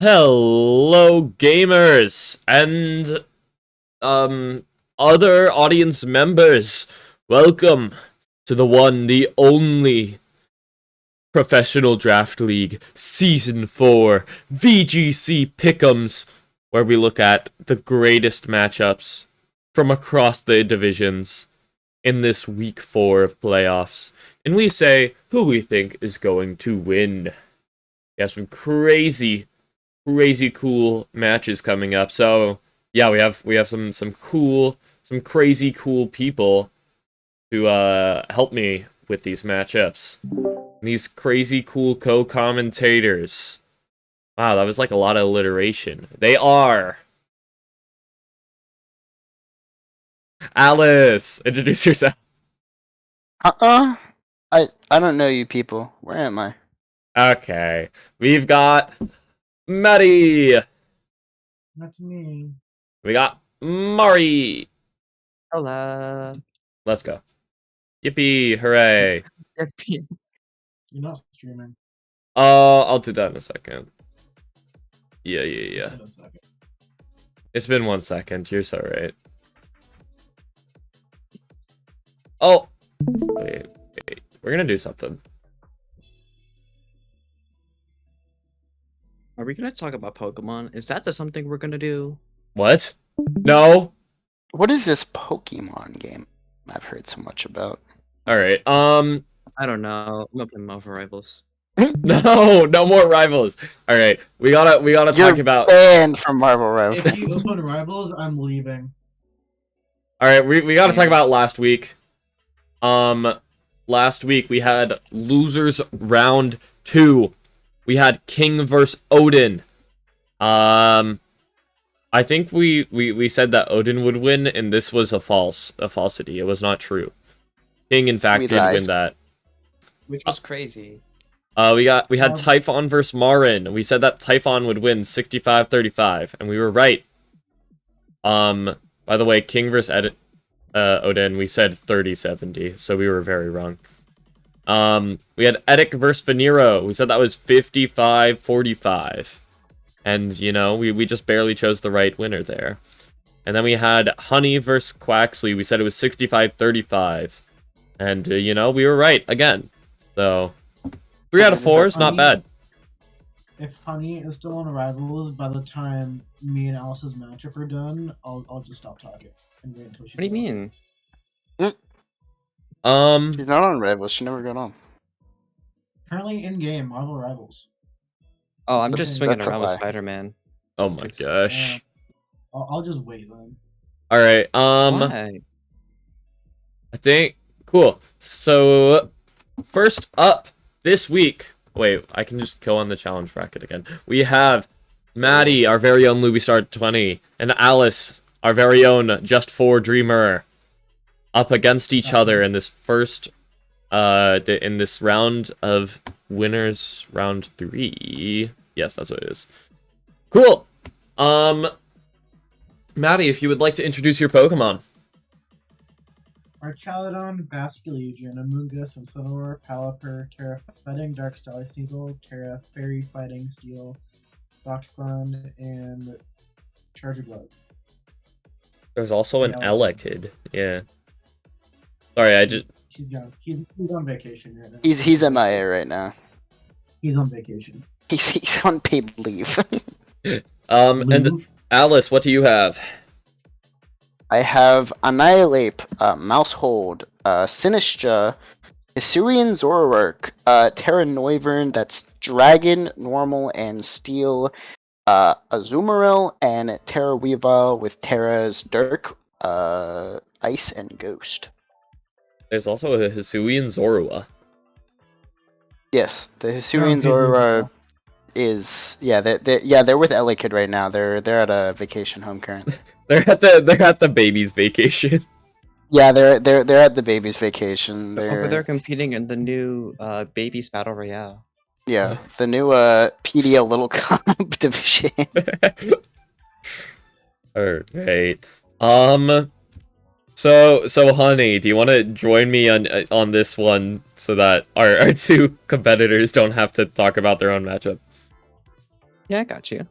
Hello, gamers and other audience members. Welcome to the one, the only Professional Draft League Season 4 VGC Pick'ems, where we look at the greatest matchups from across the divisions in this week 4 of playoffs, and we say who we think is going to win. We have some crazy cool matches coming up. So yeah, we have some crazy cool people to help me with these matchups. And these crazy cool co-commentators. Wow, that was like a lot of alliteration. They are Alice. Introduce yourself. Uh-uh. I don't know you people. Where am I? Okay, we've got Maddie. That's me. We got Mari. Hello. Let's go. Yippee! Hooray! You're not streaming. I'll do that in a second. Yeah. Hold on a second. It's been 1 second. You're so right. Oh! Wait. We're gonna do something. Are we gonna talk about Pokemon? Is that something we're gonna do? What? No? What is this Pokemon game I've heard so much about? Alright, I don't know. I'm gonna play Marvel Rivals. no more rivals. Alright, we gotta You're talk about... banned from Marvel Rivals. If you open Rivals, I'm leaving. Alright, we gotta talk about last week. Last week we had Losers Round 2. We had King versus Odin. I think we said that Odin would win, and this was a falsity. It was not true. King, in fact, did win that. Which was crazy. We had Typhon versus Marin. We said that Typhon would win 65-35, and we were right. By the way, King versus Odin, we said 30-70, so we were very wrong. We had Edic versus Venero. We said that was 55-45. And, you know, we just barely chose the right winner there. And then we had Honey versus Quaxley. We said it was 65-35. And, you know, we were right again. So, 3 out of 4 is not bad. If Honey is still on Rivals by the time me and Alice's matchup are done, I'll just stop talking and wait until she's What do you mean? She's not on Rivals. She never got on. Currently in game Marvel Rivals. Oh, I'm just swinging That's a around with lie. Spider-Man. Oh my gosh. I'll just wait then. Alright, Why? I think... Cool. So, first up this week... Wait, I can just go on the challenge bracket again. We have Maddie, our very own Louis Star 20, and Alice, our very own Just 4 Dreamer, up against each other in this first... in this round of winners, round 3. Yes, that's what it is. Cool! Maddie, if you would like to introduce your Pokemon. Archaludon, Basculegion, Amoonguss, Incineroar, Palipper, Terra Fighting, Dark Starly Sneasel, Terra Fairy Fighting Steel, Doxbond, and Charger-Glove. There's also an Elekid. Yeah. Sorry, I just... He's gone. He's on vacation right now. He's MIA right now. He's on vacation. He's on paid leave. And Leave? Alice, what do you have? I have Annihilate, Mousehold, Sinistra, Hisuian Zoroark, Terra Noivern, that's Dragon, Normal, and Steel, Azumarill, and Terra Weavile with Terra's Dirk, Ice, and Ghost. There's also a Hisuian Zorua. Yes, the Hisuian Zoroark is they're with Elekid right now. They're at a vacation home currently. They're at the baby's vacation. Yeah, they're at the baby's vacation. They're competing in the new Babies Battle Royale. Yeah, the new PDL Little Comp division. Alright. So Honey, do you want to join me on this one so that our two competitors don't have to talk about their own matchup? Yeah, I got you.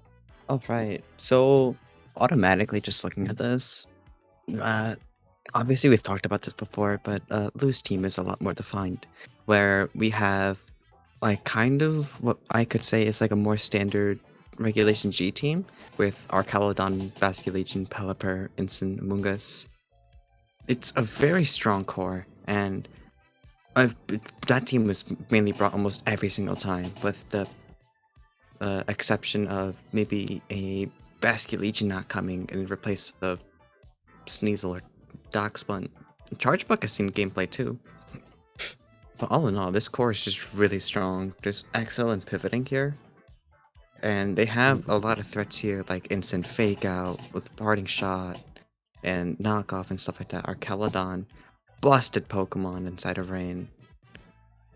All right. So automatically, just looking at this, uh, obviously we've talked about this before, but Lou's team is a lot more defined, where we have like kind of what I could say is like a more standard Regulation G team with Arcaladon, Basculegion, Pelipper, Ensign, Among Us. It's a very strong core, and I've, that team was mainly brought almost every single time, with the exception of maybe a Basculegion not coming in replace of Sneasel or Darkspun. Chargebug has seen gameplay too. But all in all, this core is just really strong. There's excellent pivoting here. And they have a lot of threats here, like instant fake out with parting shot and knockoff and stuff like that. Arcaladon, busted Pokemon inside of Rain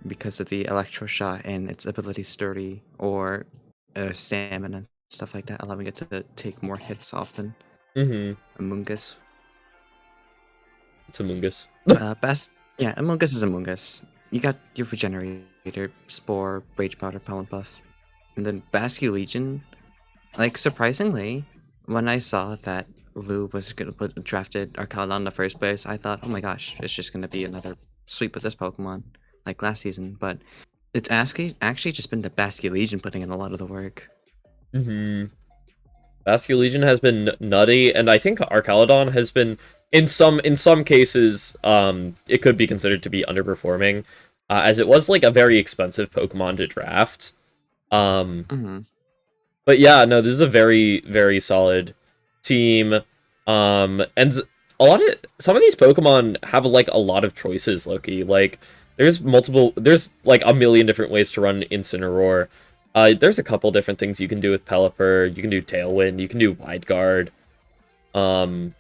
because of the electro shot and its ability sturdy or stamina and stuff like that, allowing it to take more hits often. Mm-hmm. Among Us. It's Among Us. Yeah, Among Us is Among Us. You got your Regenerator, Spore, Rage Powder, Pollen Buff. And then Basculegion, like surprisingly, when I saw that Lou was gonna put drafted Arcaladon in the first place, I thought, oh my gosh, it's just gonna be another sweep with this Pokemon, like last season. But it's actually just been the Basculegion putting in a lot of the work. Mm-hmm. Basculegion has been nutty, and I think Arcaladon has been in some cases, it could be considered to be underperforming, as it was like a very expensive Pokemon to draft. Mm-hmm. But yeah, no, this is a very, very solid team. And some of these Pokemon have like a lot of choices, Loki. Like there's like a million different ways to run Incineroar. There's a couple different things you can do with Pelipper. You can do Tailwind, you can do Wide Guard. I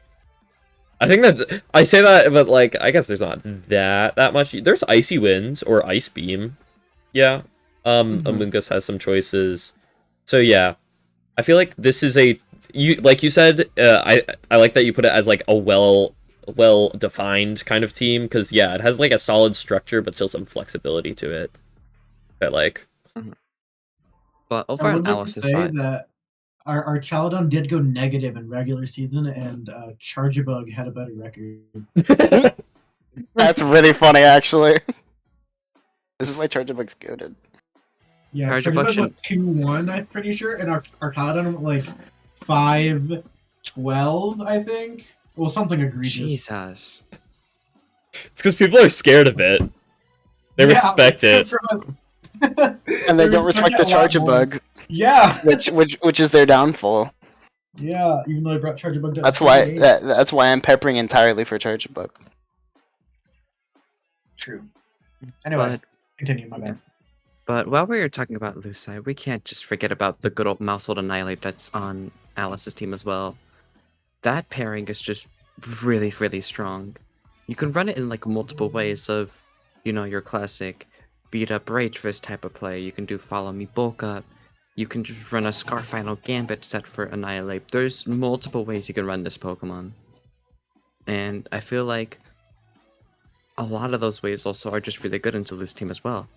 think I say that, but like I guess there's not that much. There's Icy Wind or Ice Beam. Yeah. Among Us has some choices. So yeah, I feel like this is like you said. I like that you put it as like a well defined kind of team, because yeah, it has like a solid structure but still some flexibility to it. I like. But I over on would like to Alice's say side, that our Chaladon did go negative in regular season, and Chargebug had a better record. That's really funny, actually. This is why Chargebug's goated. Yeah, Chargebug Chargebug went 2-1, I'm pretty sure, and our Chaladon went like 5-12, I think. Well, something egregious. Jesus. It's because people are scared of it. They respect it. And they don't respect the Chargebug. Yeah. which is their downfall. Yeah, even though I brought Chargebug down. That's why I'm peppering entirely for Chargebug. True. Anyway, continue, my bad. But while we were talking about Lou's side, we can't just forget about the good old Mousehold Annihilate that's on Alice's team as well. That pairing is just really, really strong. You can run it in like multiple ways of, your classic beat up Rage Fist type of play. You can do Follow Me Bulk Up. You can just run a Scar Final Gambit set for Annihilate. There's multiple ways you can run this Pokemon. And I feel like a lot of those ways also are just really good into Lou's team as well.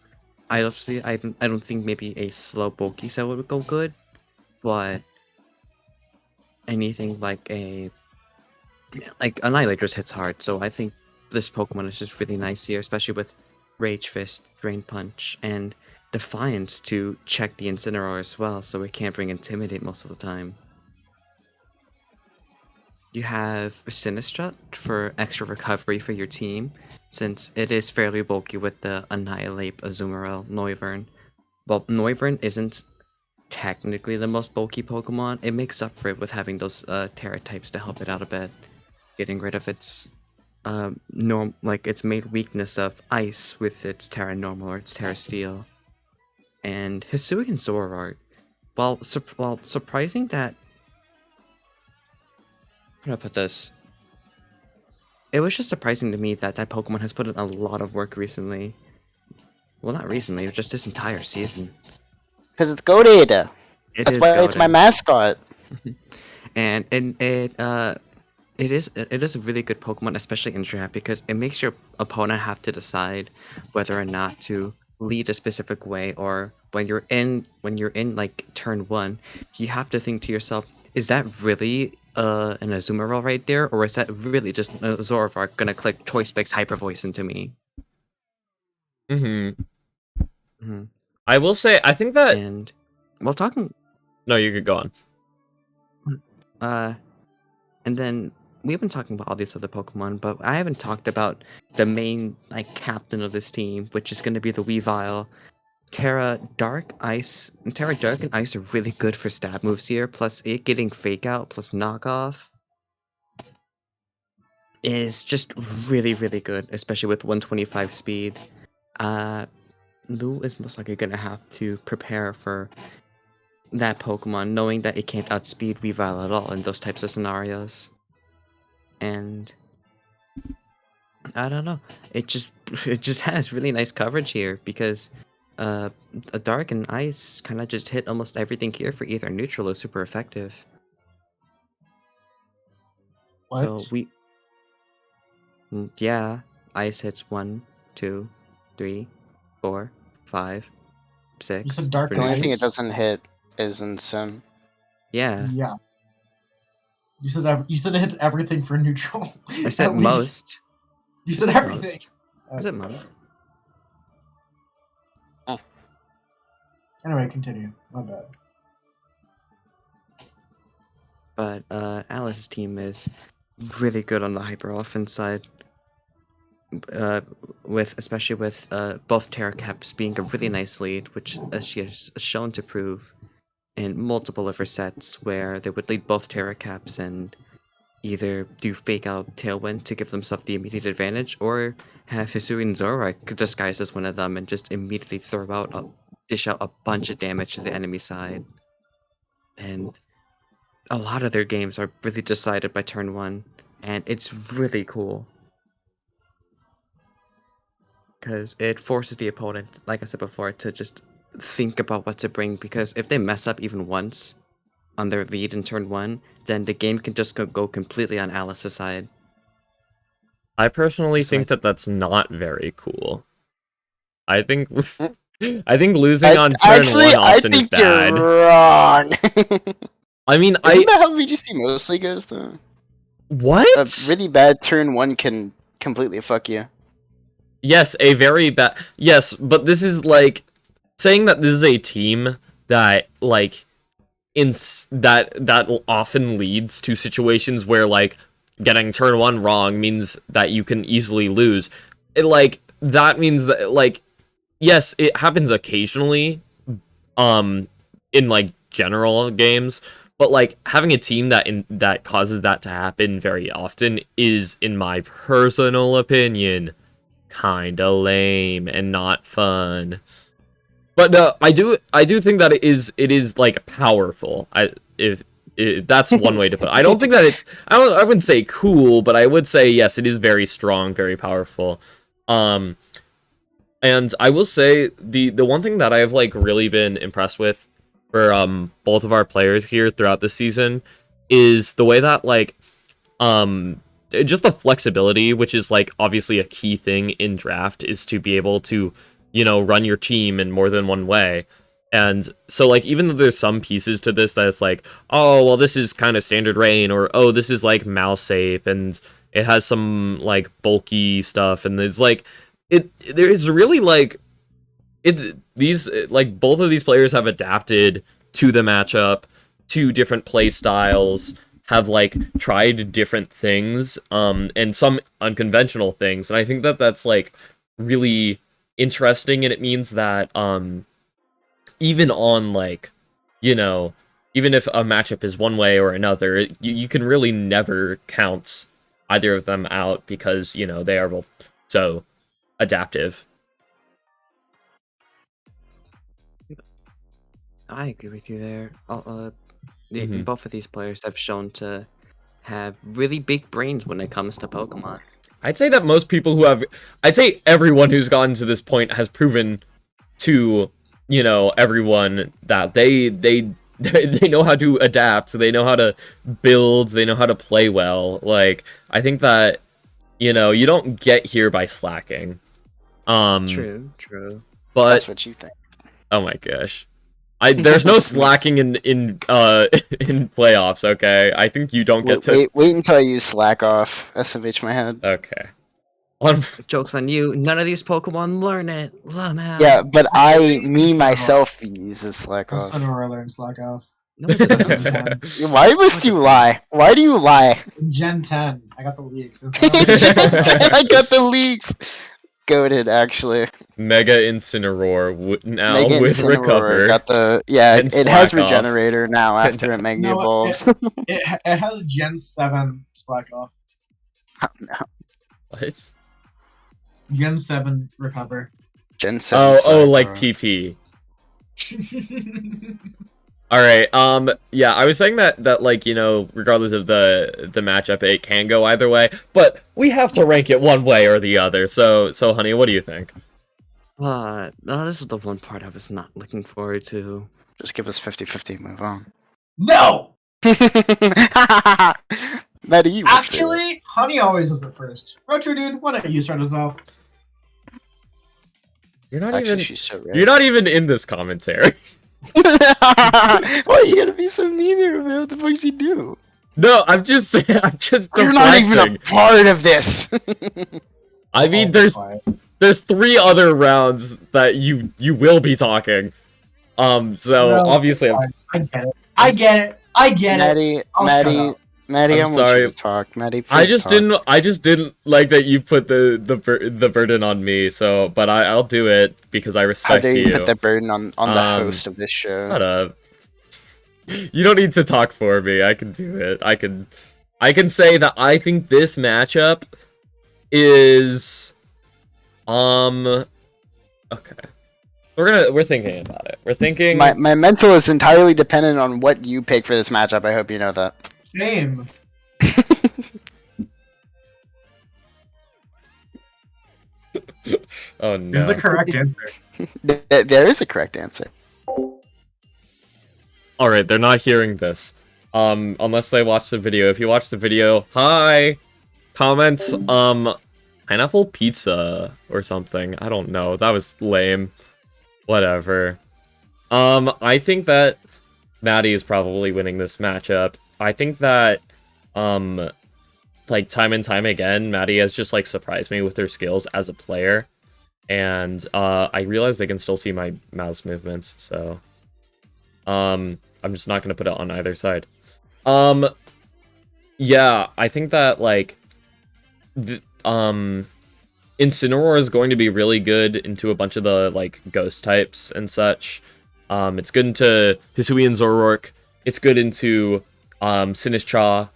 I don't think maybe a slow bulky set would go good, but anything like Annihilate just hits hard. So I think this Pokemon is just really nice here, especially with Rage Fist, Drain Punch, and Defiance to check the Incineroar as well, so it can't bring Intimidate most of the time. You have Sinistrat for extra recovery for your team, since it is fairly bulky with the Annihilate, Azumarill, Noivern. Well, Noivern isn't technically the most bulky Pokemon. It makes up for it with having those Terra types to help it out a bit, getting rid of its its main weakness of Ice with its Terra Normal or its Terra Steel. And Hisuian Zoroark, while surprising that, how do I put this? It was just surprising to me that Pokemon has put in a lot of work recently. Well, not recently, just this entire season. Because it's goated. That's why it's my mascot. And it is a really good Pokemon, especially in draft, because it makes your opponent have to decide whether or not to lead a specific way, or when you're in like turn 1, you have to think to yourself, is that really an Azumarill right there, or is that really just a Zoroark gonna click Choice Specs Hyper Voice into me? Hmm. Hmm. I will say, I think that... And while talking, No, you could go on. and then we've been talking about all these other Pokemon, but I haven't talked about the main like captain of this team, which is going to be the Weavile. Terra Dark and Ice are really good for stab moves here. Plus, it getting Fake Out plus Knockoff is just really, really good, especially with 125 speed. Lou is most likely going to have to prepare for that Pokemon, knowing that it can't outspeed Weavile at all in those types of scenarios. And I don't know. It just has really nice coverage here because a Dark and Ice kind of just hit almost everything here for either neutral or super effective. What? So yeah, Ice hits 1, 2, 3, 4, 5, 6. You said Dark for The only Ice? thing it neutral. doesn't hit is in Sim. Yeah, Yeah. You said it hits everything for neutral. I said At least. most. You I said said everything. most. I said most. Anyway, continue. My bad. But Alice's team is really good on the hyper offense side. Especially with both Terra Caps being a really nice lead, which she has shown to prove in multiple of her sets, where they would lead both Terra Caps and either do Fake Out Tailwind to give themselves the immediate advantage, or have Hisuian Zoroark disguise as one of them and just immediately dish out a bunch of damage to the enemy side. And a lot of their games are really decided by turn 1, and it's really cool. Because it forces the opponent, like I said before, to just think about what to bring, because if they mess up even once on their lead in turn 1, then the game can just go completely on Alice's side. I personally So think that that's not very cool. I think I think losing on turn 1 often is bad. You're wrong. I mean, Isn't that how VGC mostly goes, though? What? A really bad turn 1 can completely fuck you. Yes, a very bad... Yes, but this is, like... Saying that this is a team that, like... that often leads to situations where, like, getting turn 1 wrong means that you can easily lose. That means that, like... Yes, it happens occasionally, in, like, general games, but, like, having a team that causes that to happen very often is, in my personal opinion, kinda lame and not fun. But I do think that it is like powerful. If that's one way to put it. I don't think that it's I wouldn't say cool, but I would say yes, it is very strong, very powerful. And I will say the one thing that I've like really been impressed with for both of our players here throughout the season is the way that like just the flexibility, which is like obviously a key thing in draft, is to be able to, you know, run your team in more than one way. And so like even though there's some pieces to this that it's like, oh well, this is kind of standard rain, or oh this is like mouse ape and it has some like bulky stuff, and it's like there's really like these like both of these players have adapted to the matchup, to different play styles, have like tried different things, and some unconventional things, and I think that that's like really interesting, and it means that even on like, you know, even if a matchup is one way or another, you can really never count either of them out because, you know, they are both so adaptive. I agree with you there. Mhm. Both of these players have shown to have really big brains when it comes to Pokemon. I'd say that most people I'd say everyone who's gotten to this point has proven to, you know, everyone that they know how to adapt, they know how to build, they know how to play well. Like, I think that, you know, you don't get here by slacking. True. but That's what you think. oh my gosh. There's no slacking in in playoffs, okay? I think you don't get to Wait until I use slack off. SMH my head. Okay. On Joke's on you. None of these Pokemon learn it. Lamau. Yeah, but Actually, me Incineroar. myself uses slack off. Incineroar learns slack off. No, it doesn't. Gen Why must you lie? Why do you lie? In Gen 10, I got the leaks. I got the leaks. Goated, actually. Mega Incineroar now Mega with Incineroar recover. Got the and it has slack off. regenerator now after it Mega No, evolves. it has Gen 7 slack off. What? Gen 7 recover. Gen 7 Oh, slack like off. PP. All right. Yeah, I was saying that like, you know, regardless of the matchup, it can go either way, but we have to rank it one way or the other. So honey, what do you think? No, this is the one part I was not looking forward to. Just give us 50-50, move on. No! Maddie, you Actually, Honey always was it first. Retro dude, why don't you start us off? You're not Actually, even she's so right. You're not even in this commentary. Why you gotta be so mean there, man? What the fuck she do? No, I'm just You're not even a deflecting. part of this. I mean, Oh, there's 3 other rounds that you will be talking. So No, obviously fine. I get it. I get it. I get it. Maddie, Maddie, I'm I want sorry. you to talk. Maddie, please I just talk. didn't like that you put the burden on me. So, but I'll do it because I How respect dare you you. put the burden on the host of this show? Shut up. You don't need to talk for me. I can do it. I can say that I think this matchup is okay. We're thinking about it. We're thinking My mental is entirely dependent on what you pick for this matchup. I hope you know that. Same. Oh no. There's a correct answer. There is a correct answer. Alright, they're not hearing this. Unless they watch the video. If you watch the video, hi! Comment, pineapple pizza or something. I don't know. That was lame. Whatever. I think that Maddie is probably winning this matchup. I think that, like, time and time again, Maddie has just, like, surprised me with her skills as a player. And, I realize they can still see my mouse movements, so... I'm just not gonna put it on either side. Yeah, I think that, like, Incineroar is going to be really good into a bunch of the, like, ghost types and such. It's good into Hisuian Zoroark. It's good into, Sinistcha.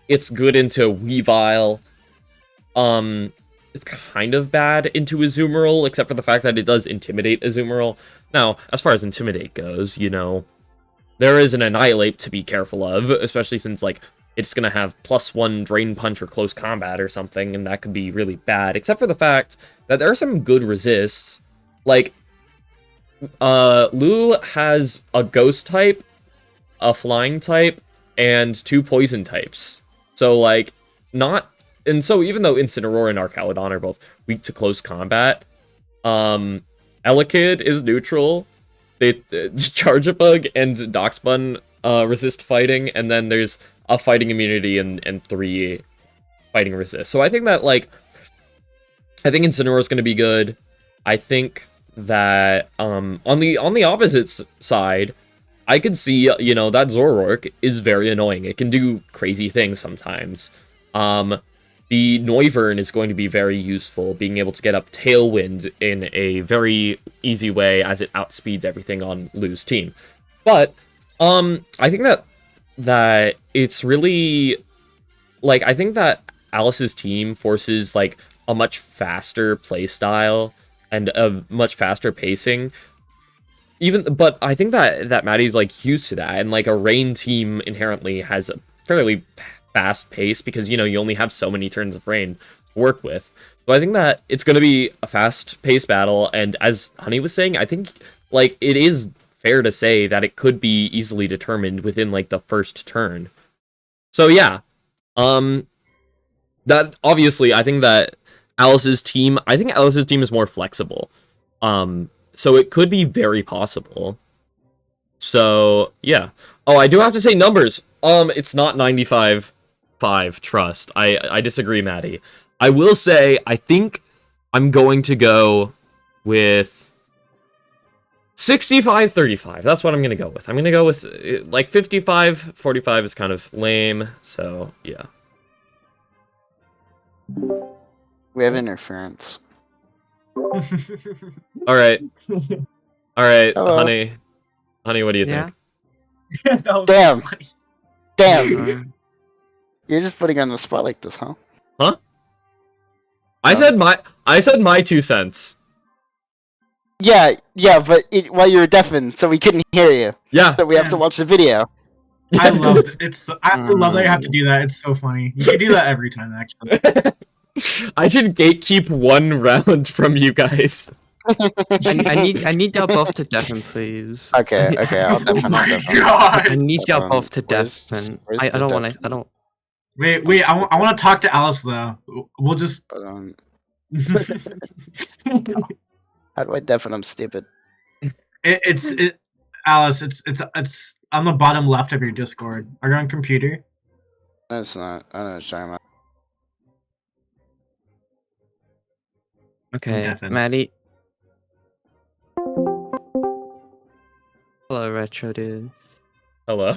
It's good into Weavile. It's kind of bad into Azumarill, except for the fact that it does intimidate Azumarill. Now, as far as intimidate goes, you know, there is an Annihilate to be careful of, especially since, like, it's gonna have +1 Drain Punch or Close Combat or something, and that could be really bad, except for the fact that there are some good resists. Like, Lou has a Ghost type, a Flying type, and 2 Poison types. So, like, not... And so, even though Incineroar and Archaludon are both weak to Close Combat, Elekid is neutral. Charjabug and Doxbun resist fighting, and then there's a fighting immunity and 3 fighting resist. So I think that, like, I think Incineroar is going to be good. I think that on the opposite side, I could see, you know, that Zoroark is very annoying. It can do crazy things sometimes. The Noivern is going to be very useful, being able to get up Tailwind in a very easy way as it outspeeds everything on Lou's team. But, I think that it's really, like, I think that Alice's team forces, like, a much faster playstyle and a much faster pacing. But I think that Maddie's, like, used to that, and, like, a Rain team inherently has a fairly fast pace because, you know, you only have so many turns of Rain to work with. So I think that it's going to be a fast-paced battle, and as Honey was saying, I think, like, it is fair to say that it could be easily determined within, like, the first turn. So yeah, that, obviously, I think Alice's team is more flexible. So it could be very possible. So, yeah. Oh, I do have to say numbers. It's not 95-5, trust. I disagree, Maddie. I will say, I think I'm going to go with 65-35. That's what I'm going to go with. I'm going to go with, like, 55-45 is kind of lame, so, yeah. We have interference. Alright. Alright, Hello. honey. Honey, what do you Yeah. think? That was Damn. funny. Damn. You're just putting on the spot like this, huh? Huh? I said my 2 cents. Yeah, but while you were deafened, so we couldn't hear you. Yeah. So we have to Yeah. watch the video. I love it. I love that you have to do that. It's so funny. You should do that every time, actually. I should gatekeep 1 round from you guys. I need y'all both to deafen, please. Okay, I'll Oh deafen. my I god! need y'all both to Where's- deafen. where's I the don't want to. deafen? I don't. Wait. I want to talk to Alice though. We'll just. How do I deafen? I'm stupid. It's Alice. It's on the bottom left of your Discord. Are you on computer? No, it's not. I don't know what you're talking about. Okay, Deafen. Maddie. Hello, retro dude. Hello.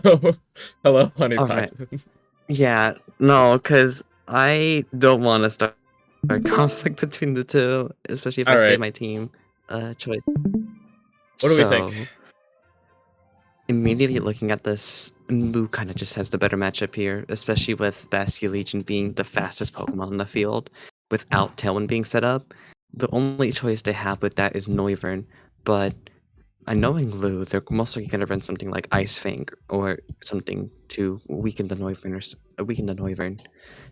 Hello, honey Alright. Python. Yeah, no, because I don't want to start a conflict between the two, especially if I say Alright. my team choice. What do we think? Immediately looking at this, Lu kind of just has the better matchup here, especially with Basculegion being the fastest Pokemon on the field, without Tailwind being set up. The only choice they have with that is Noivern, but knowing Lu, they're most likely going to run something like Ice Fang or something to weaken the Noivern.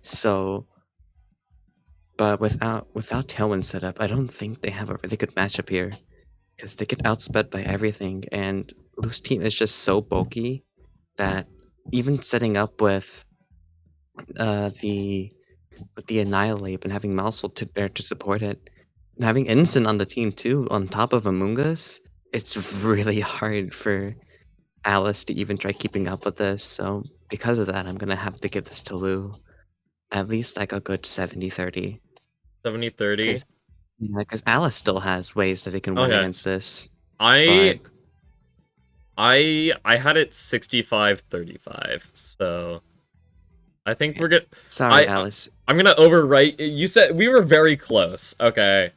So, but without Tailwind set up, I don't think they have a really good matchup here, because they get outsped by everything, and Lu's team is just so bulky that even setting up with the Annihilate and having Mousel there to support it, and having Innocent on the team too, on top of Amoonguss, it's really hard for Alice to even try keeping up with this. So because of that, I'm gonna have to give this to Lu. At least like a good 70-30. 70-30. Yeah, because Alice still has ways that they can win Okay. against this. I had it 65-35. So I think we're good. Sorry, Alice. I'm gonna overwrite. You said we were very close. Okay.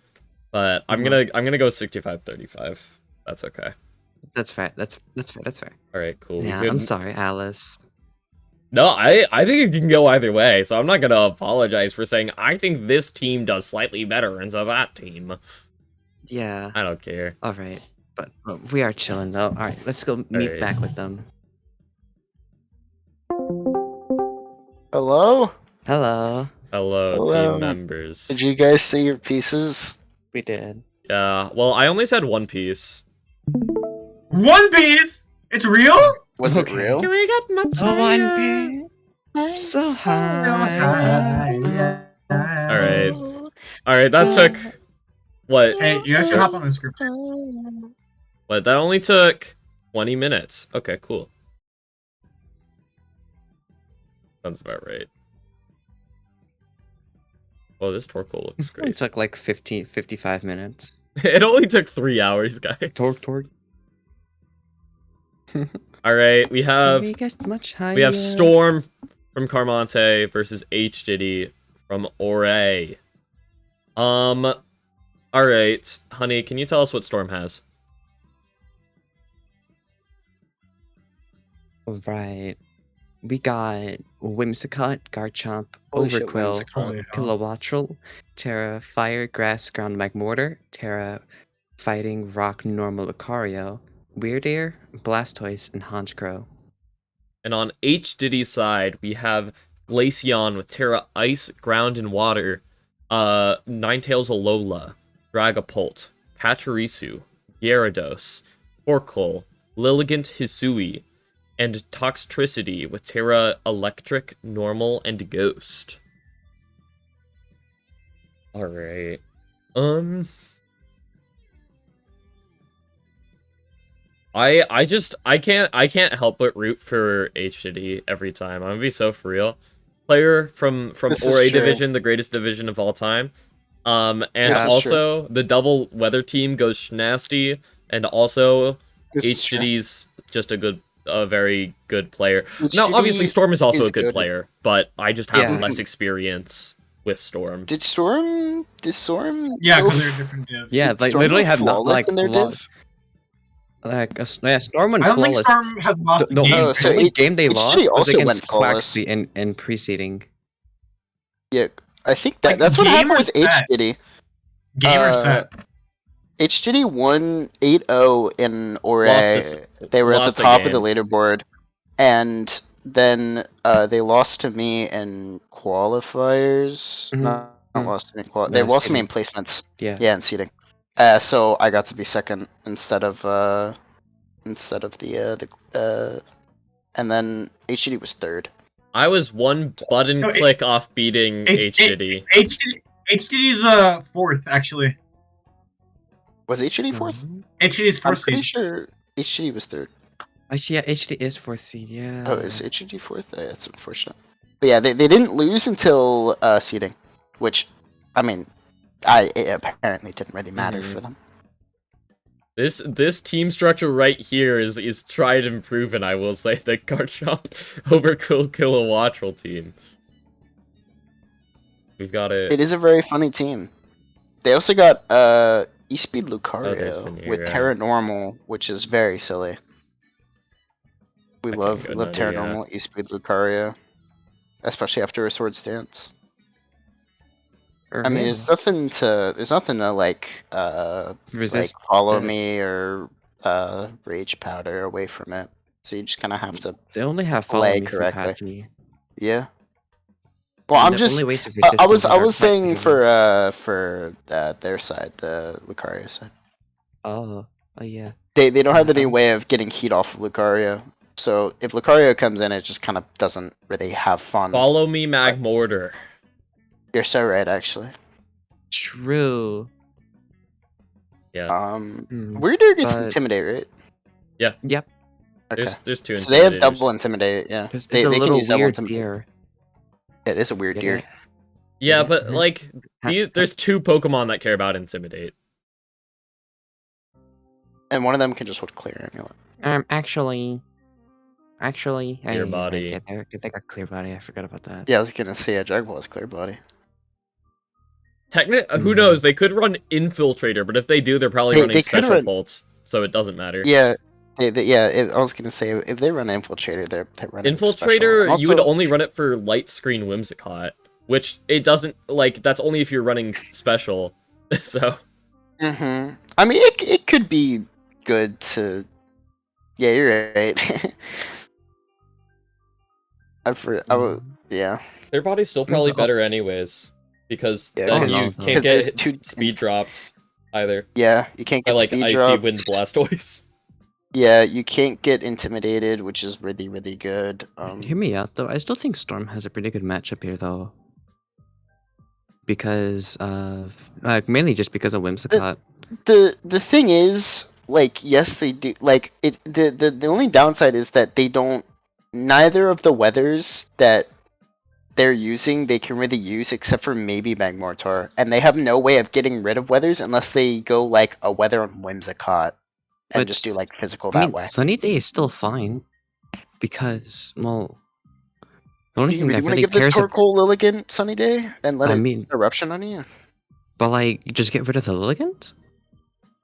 But I'm gonna go 65-35. That's okay. That's fair. That's fair. Alright, cool. Yeah, We I'm good? sorry, Alice. No, I think it can go either way, so I'm not gonna apologize for saying I think this team does slightly better into that team. Yeah. I don't care. All right. But we are chilling though. All right, let's go meet Alright. back with them. Hello? Hello, Hello. team members. Did you guys see your pieces? We did. Yeah, well, I only said One Piece. One Piece. It's real. Was it real? Can we get much Oh, One Piece. So high. Alright, that took... What? Hey, you guys should hop on the script. What, that only took 20 minutes. Okay, cool. Sounds about right. Oh, this Torkoal looks It great. took like 55 minutes. It only took 3 hours, guys. Torque. Alright, we have... We get much higher. We have Storm from Carmonte versus H Diddy from Ore. Alright, honey, can you tell us what Storm has? Right. We got Whimsicott, Garchomp, Holy shit, Overquill, Whimsicott. Holy hell. Kilowattrel, Terra, Fire, Grass, Ground, Magmortar, Terra, Fighting, Rock, Normal, Lucario, Weirdeer, Blastoise, and Honchkrow. And on H Diddy's side, we have Glaceon with Terra Ice, Ground, and Water, Ninetales Alola, Dragapult, Pachirisu, Gyarados, Torkoal, Lilligant Hisui, and Toxtricity with Terra Electric, Normal, and Ghost. Alright. I can't help but root for HDD every time. I'm gonna be so for real. Player from This is ORA true. division, the greatest division of all time. And This is also the double weather team goes Schnasty, and also This is true. HDD's just a very good player. Now, HDD obviously, Storm is also is a good good. player, but I just have Yeah. less experience with Storm. Did Storm? Yeah, go because they're f- different divs. Yeah, did like Storm literally go have not flawless like in their div? yeah, Storm went I don't think flawless. Storm has lost The a game. Oh, so only game they HDD lost was also against went flawless. Quaxley in preceding. Yeah, I think Like, that's what game happened or with set? HDD. Game or set? HDD won 8-0 in Lost ORA. They were at the lost a top of the game. leaderboard, and then they lost to me in qualifiers. Mhm. Not lost to me in qual. No, They lost to me in seeding. placements. Yeah. Yeah, in seeding. So I got to be second instead of the and then HDD was third. I was one button No, click off beating HDD. HDD's fourth, actually. Was HDD fourth? HDD's I'm fourth pretty seed. sure HDD was third. Actually, yeah, HD is 4th seed. Yeah. Oh, is HDD fourth? That's unfortunate. But yeah, they didn't lose until seeding, which, I mean, it apparently didn't really matter for them. This team structure right here is tried and proven. I will say the Garchomp Overkill Kilowattrel team. We've got it. It is a very funny team. They also got E-Speed there's Lucario Veneer, with yeah. Terra Normal, which is very silly. We Okay, love good Terra idea. Normal, E-Speed Lucario, especially after a Sword Stance. I mean, there's nothing to like resist. follow the- me or Rage Powder away from it. So you just kind of have to They only have follow play me from correctly. Pidgey. Yeah. Well, And I'm the just only ways of I resisting was that I are was quite saying trivial. for their side, the Lucario side. Oh yeah. They don't have I any was- way of getting heat off of Lucario. So if Lucario comes in, it just kind of doesn't really have fun. Follow me, Magmortar. You're so right, actually. True. Yeah. Weirder gets but- Intimidate, right? Yeah. Yep. Okay. There's two. So they have Intimidators. double Intimidate, yeah. It's They a can little use double weird Intimidate. deer. It is a weird Get deer. it? Yeah, Mhm, but mhm. like, there's two Pokemon that care about Intimidate. And one of them can just hold Clear Amulet. Actually, Clear body. They got clear body. I forgot about that. Yeah, I was gonna say a Dragon Ball is Clear Body. Who knows? They could run Infiltrator, but if they do, they're probably running They could Special run- Pulse, so it doesn't matter. Yeah, I was gonna say if they run Infiltrator, they're running Infiltrator, special. you would Also- only run it for Light Screen Whimsicott, which it doesn't, like, that's only if you're running Special, so... I mean, it could be good to. Yeah, you're right. Yeah. Their body's still probably better anyways, because Yeah, then 'cause- you because can't there's get two- speed dropped either. Yeah, you can't By, get like, speed Icy dropped. Wind Blastoise. Yeah, you can't get intimidated, which is really, really good. Hear me out though. I still think Storm has a pretty good matchup here though. Because of mainly just because of Whimsicott. The thing is, like, yes, they do. Like, the only downside is that they don't. Neither of the weathers that they're using, they can really use except for maybe Magmortar, and they have no way of getting rid of weathers unless they go like a weather on Whimsicott and But just do like physical I that mean, way. Sunny Day is still fine. Because, well, the only You thing really that want to really give the cares about, Torkoal Lilligant Sunny Day and let I it mean, eruption on you? but like, just get rid of the Lilligant?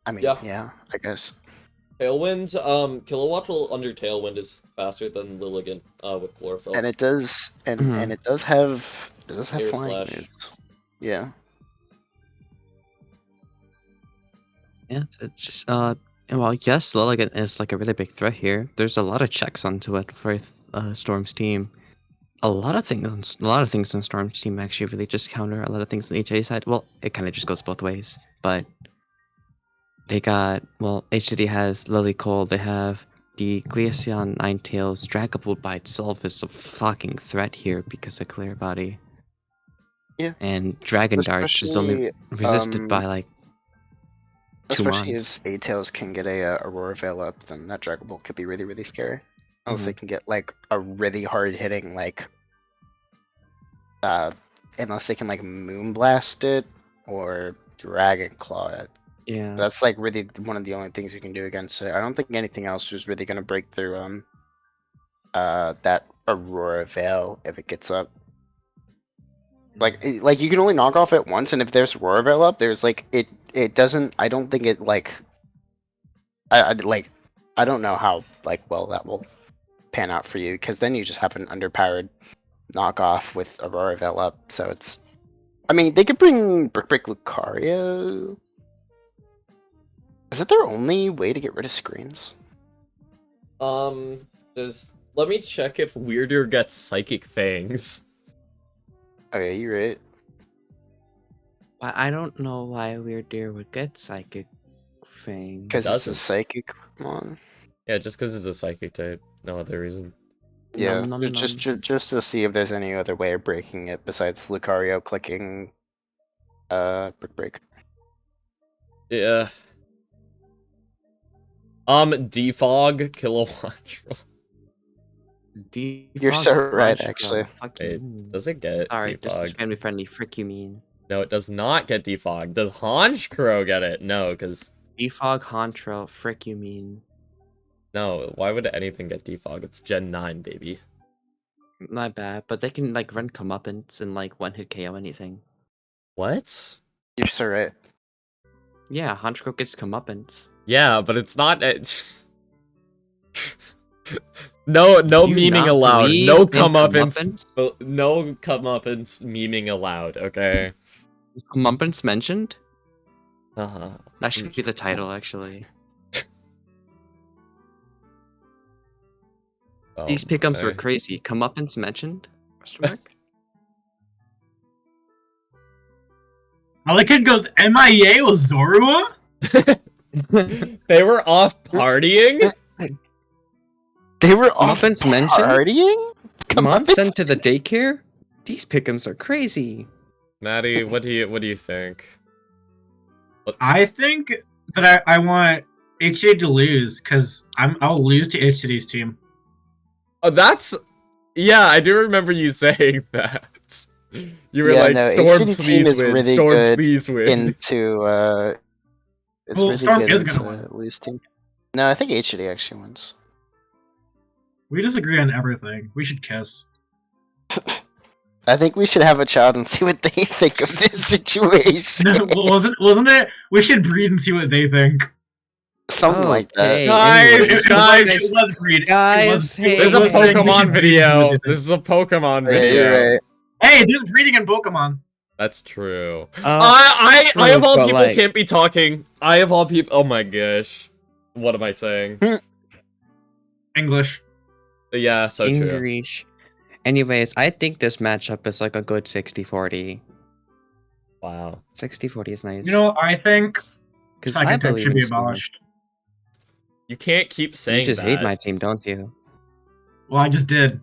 I mean, Yeah. yeah, I guess. Tailwind, Kilowattrel under Tailwind is faster than Lilligant, with Chlorophyll. And it does, and Mhm. it does have Air flying Slash. moves. Yeah. Yeah, it's just, well, yes, Lilligant is like a really big threat here. There's a lot of checks onto it for Storm's team. A lot of things on Storm's team actually really just counter a lot of things on HA side. Well, it kind of just goes both ways, but they got, well, HDD has Lilycole, they have the Glaceon Ninetales. Dragapult by itself is a fucking threat here because of Clear Body. Yeah. And Dragon Dart is only Especially, resisted by like Especially months. if A-Tails can get a Aurora Veil up, then that Dragon Ball could be really, really scary. Unless they can get like a really hard hitting like unless they can like Moonblast it or Dragon Claw it. Yeah. That's like really one of the only things you can do against it. I don't think anything else is really gonna break through that Aurora Veil if it gets up. Like you can only knock off it once, and if there's Aurora Veil up, there's like it doesn't. I don't think it like. I don't know how like well that will pan out for you because then you just have an underpowered knockoff with Aurora Veil up. So it's. I mean, they could bring Brick Lucario. Is that their only way to get rid of screens? Just let me check if Weirder gets Psychic Fangs. Okay, you're right. I don't know why Weird Deer would get Psychic Fang. Because it's a doesn't. psychic one. Yeah, just because it's a Psychic type. No other reason. Yeah, Nom, nom, just to see if there's any other way of breaking it besides Lucario clicking Brick Break. Yeah. Defog Kilowattrel. You're so right, actually. Fuck Wait, you. does it get Alright, this is defog? family friendly. Frick you mean. No, it does not get defog. Does Honchkrow get it? No, because Defog Hontrell. Frick you mean. no. Why would anything get defog? It's Gen 9, baby. Not bad, but they can like run comeuppance and like one hit KO anything. What? You're so right. Yeah, Honchkrow gets comeuppance. Yeah, but it's not. No Do you memeing not allowed. believe No in comeuppance. comeuppance? No comeuppance memeing allowed. Okay. Comeuppance mentioned? Uh-huh. That should be the title, actually. Oh, These pickums were okay. crazy. Comeuppance mentioned? Question mark? All the kid goes MIA with Zorua? They were off partying? They were off Comeuppance mentioned? partying? Mom Comeuppance? sent to the daycare? These pickums are crazy. Maddie, what do you think? I think that I want HA to lose because I'll lose to HCD's team. Oh, that's yeah. I do remember you saying that. You were Yeah, like, no, "Storm, HCD team please is win. really Storm, good please win." Into it's Well, really Storm good is gonna into win. lose team. No, I think HCD actually wins. We disagree on everything. We should kiss. I think we should have a child and see what they think of this situation. No, wasn't it? We should breed and see what they think. Something like that. Okay, Guys, anyways. guys. It was breed. Guys, hey, There's a was saying we Pokemon should breed and see what video. they think. This is a Pokemon Yeah, video. you're right. Hey, there's breeding in Pokemon. That's true. True, I of all but, people like- can't be talking. I of all people. Oh my gosh. What am I saying? English. Yeah, so true. English. Anyways, I think this matchup is like a good 60-40. Wow. 60-40 is nice. You know, I think 'Cause I psychic type believe should in be Storm. abolished. You can't keep saying You just that. hate my team, don't you? Well, I just did.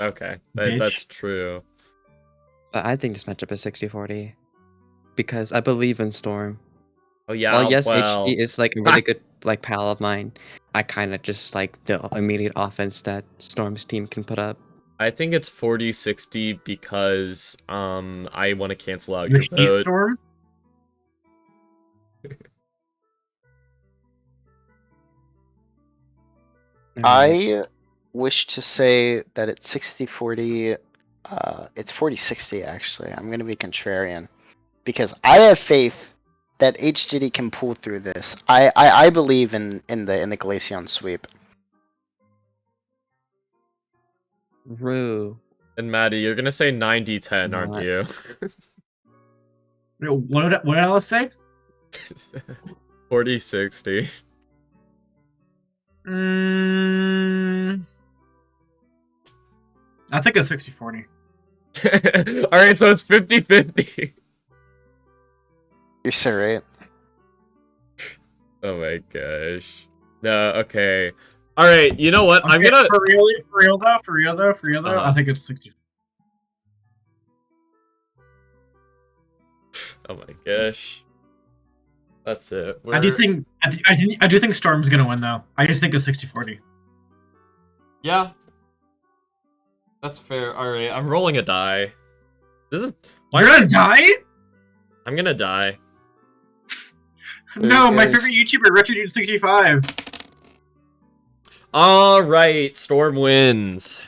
Okay, Bitch. that's true. But I think this matchup is 60-40. Because I believe in Storm. Oh yeah. Well, yes, well, HD is like a really good like pal of mine. I kind of just like the immediate offense that Storm's team can put up. I think it's 40-60 because I want to cancel out You your hate vote. Storm? I wish to say that it's 60-40. It's 40-60 actually. I'm gonna be contrarian because I have faith that HGD can pull through this. I believe in the Glaceon sweep. Rue. And Maddie, you're gonna say 90-10, aren't Not. you? What did Alice say? 40-60. I think it's 60-40. Alright, so it's 50-50. You're so right. Oh my gosh. No, okay. Alright, you know what? I'm Okay, gonna... for real though, Uh-huh. I think it's 60. Oh my gosh. That's it. I do think Storm's gonna win though. I just think it's 60-40. Yeah. That's fair. Alright, I'm rolling a die. This is... You're gonna die? I'm gonna die. No, my Because- favorite YouTuber, RetroDude65. Alright, Storm wins.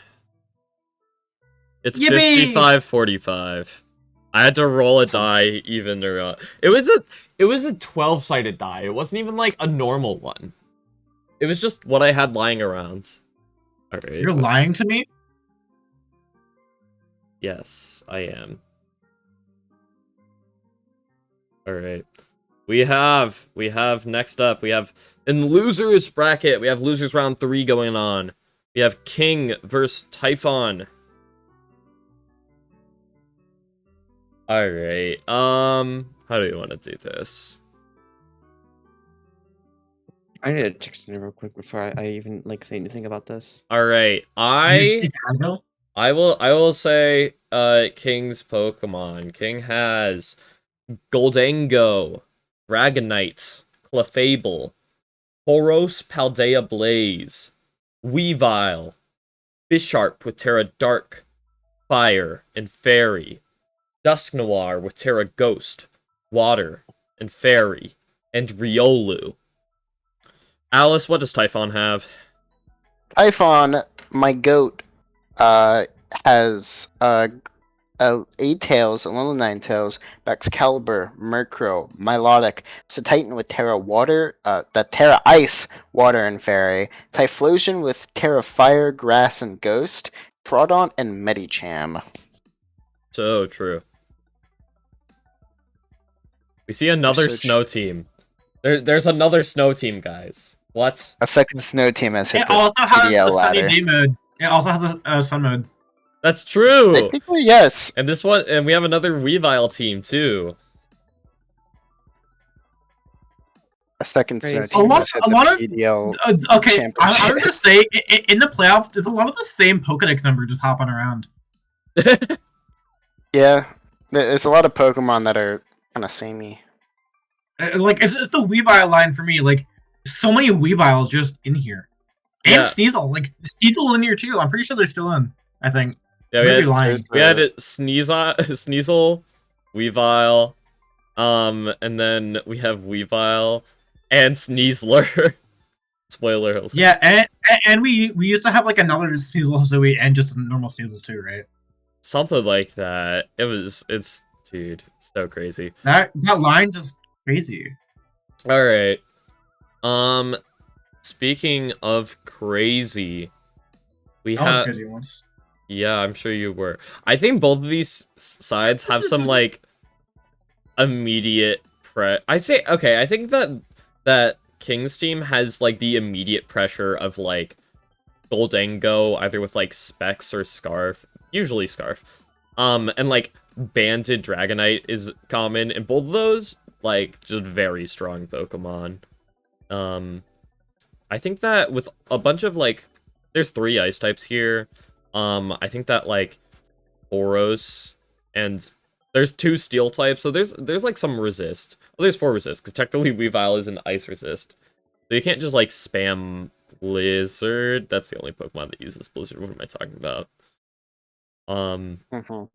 It's Yippee! 55-45. I had to roll a die even or it was a 12-sided die. It wasn't even like a normal one. It was just what I had lying around. Alright. You're lying to me? Yes, I am. Alright. We have next up, we have in losers bracket, we have losers round 3 going on. We have King versus Typhon. Alright, how do you want to do this? I need to check something real quick before I even like say anything about this. Alright, I will say King's Pokemon. King has Goldango, Dragonite, Clefable, Tauros Paldea Blaze, Weavile, Bisharp with Terra Dark, Fire, and Fairy, Dusknoir with Terra Ghost, Water, and Fairy, and Riolu. Alice, what does Typhon have? Typhon, my goat, has 8 tails, Alola 9 tails, Excalibur, Murkrow, Milotic, Titan with Terra Water, Terra Ice, Water, and Fairy, Typhlosion with Terra Fire, Grass, and Ghost, Troodon, and Medicham. So true. We see another So snow team. There's another snow team, guys. What? A second snow team has hit It the also has PDL a sunny ladder. day mode. It also has a sun mode. That's true. Technically, yes. And this one, and we have another Weavile team too. A second snow Crazy. team A lot- has hit a the lot of- PDL. Okay, I'm Championship. gonna say in the playoffs, there's a lot of the same Pokedex number just hopping around. Yeah, there's a lot of Pokemon that are kind of samey. Like it's the Weavile line for me. Like so many Weaviles just in here, and Yeah. Sneasel. Like Sneasel in here too. I'm pretty sure they're still in. I think. Yeah, Maybe lying. There's we had the- Sneasel, Weavile, and then we have Weavile and Sneasler. Spoiler alert. Yeah, and we used to have like another Sneasel Hosui and just a normal Sneasel too, right? Something like that. It's dude, so crazy. That line just crazy. All right. Speaking of crazy, we That was have crazy once. yeah, I'm sure you were. I think both of these sides have some like immediate I think that King's team has like the immediate pressure of like Goldango either with like Specs or Scarf, usually Scarf. And like Banded Dragonite is common, and both of those like just very strong Pokemon. I think that with a bunch of like there's 3 ice types here. I think that like Boros and there's 2 steel types, so there's like some resist. Well, there's 4 resist because technically Weavile is an ice resist, so you can't just like spam Blizzard. That's the only Pokemon that uses Blizzard. What am I talking about? Mhm.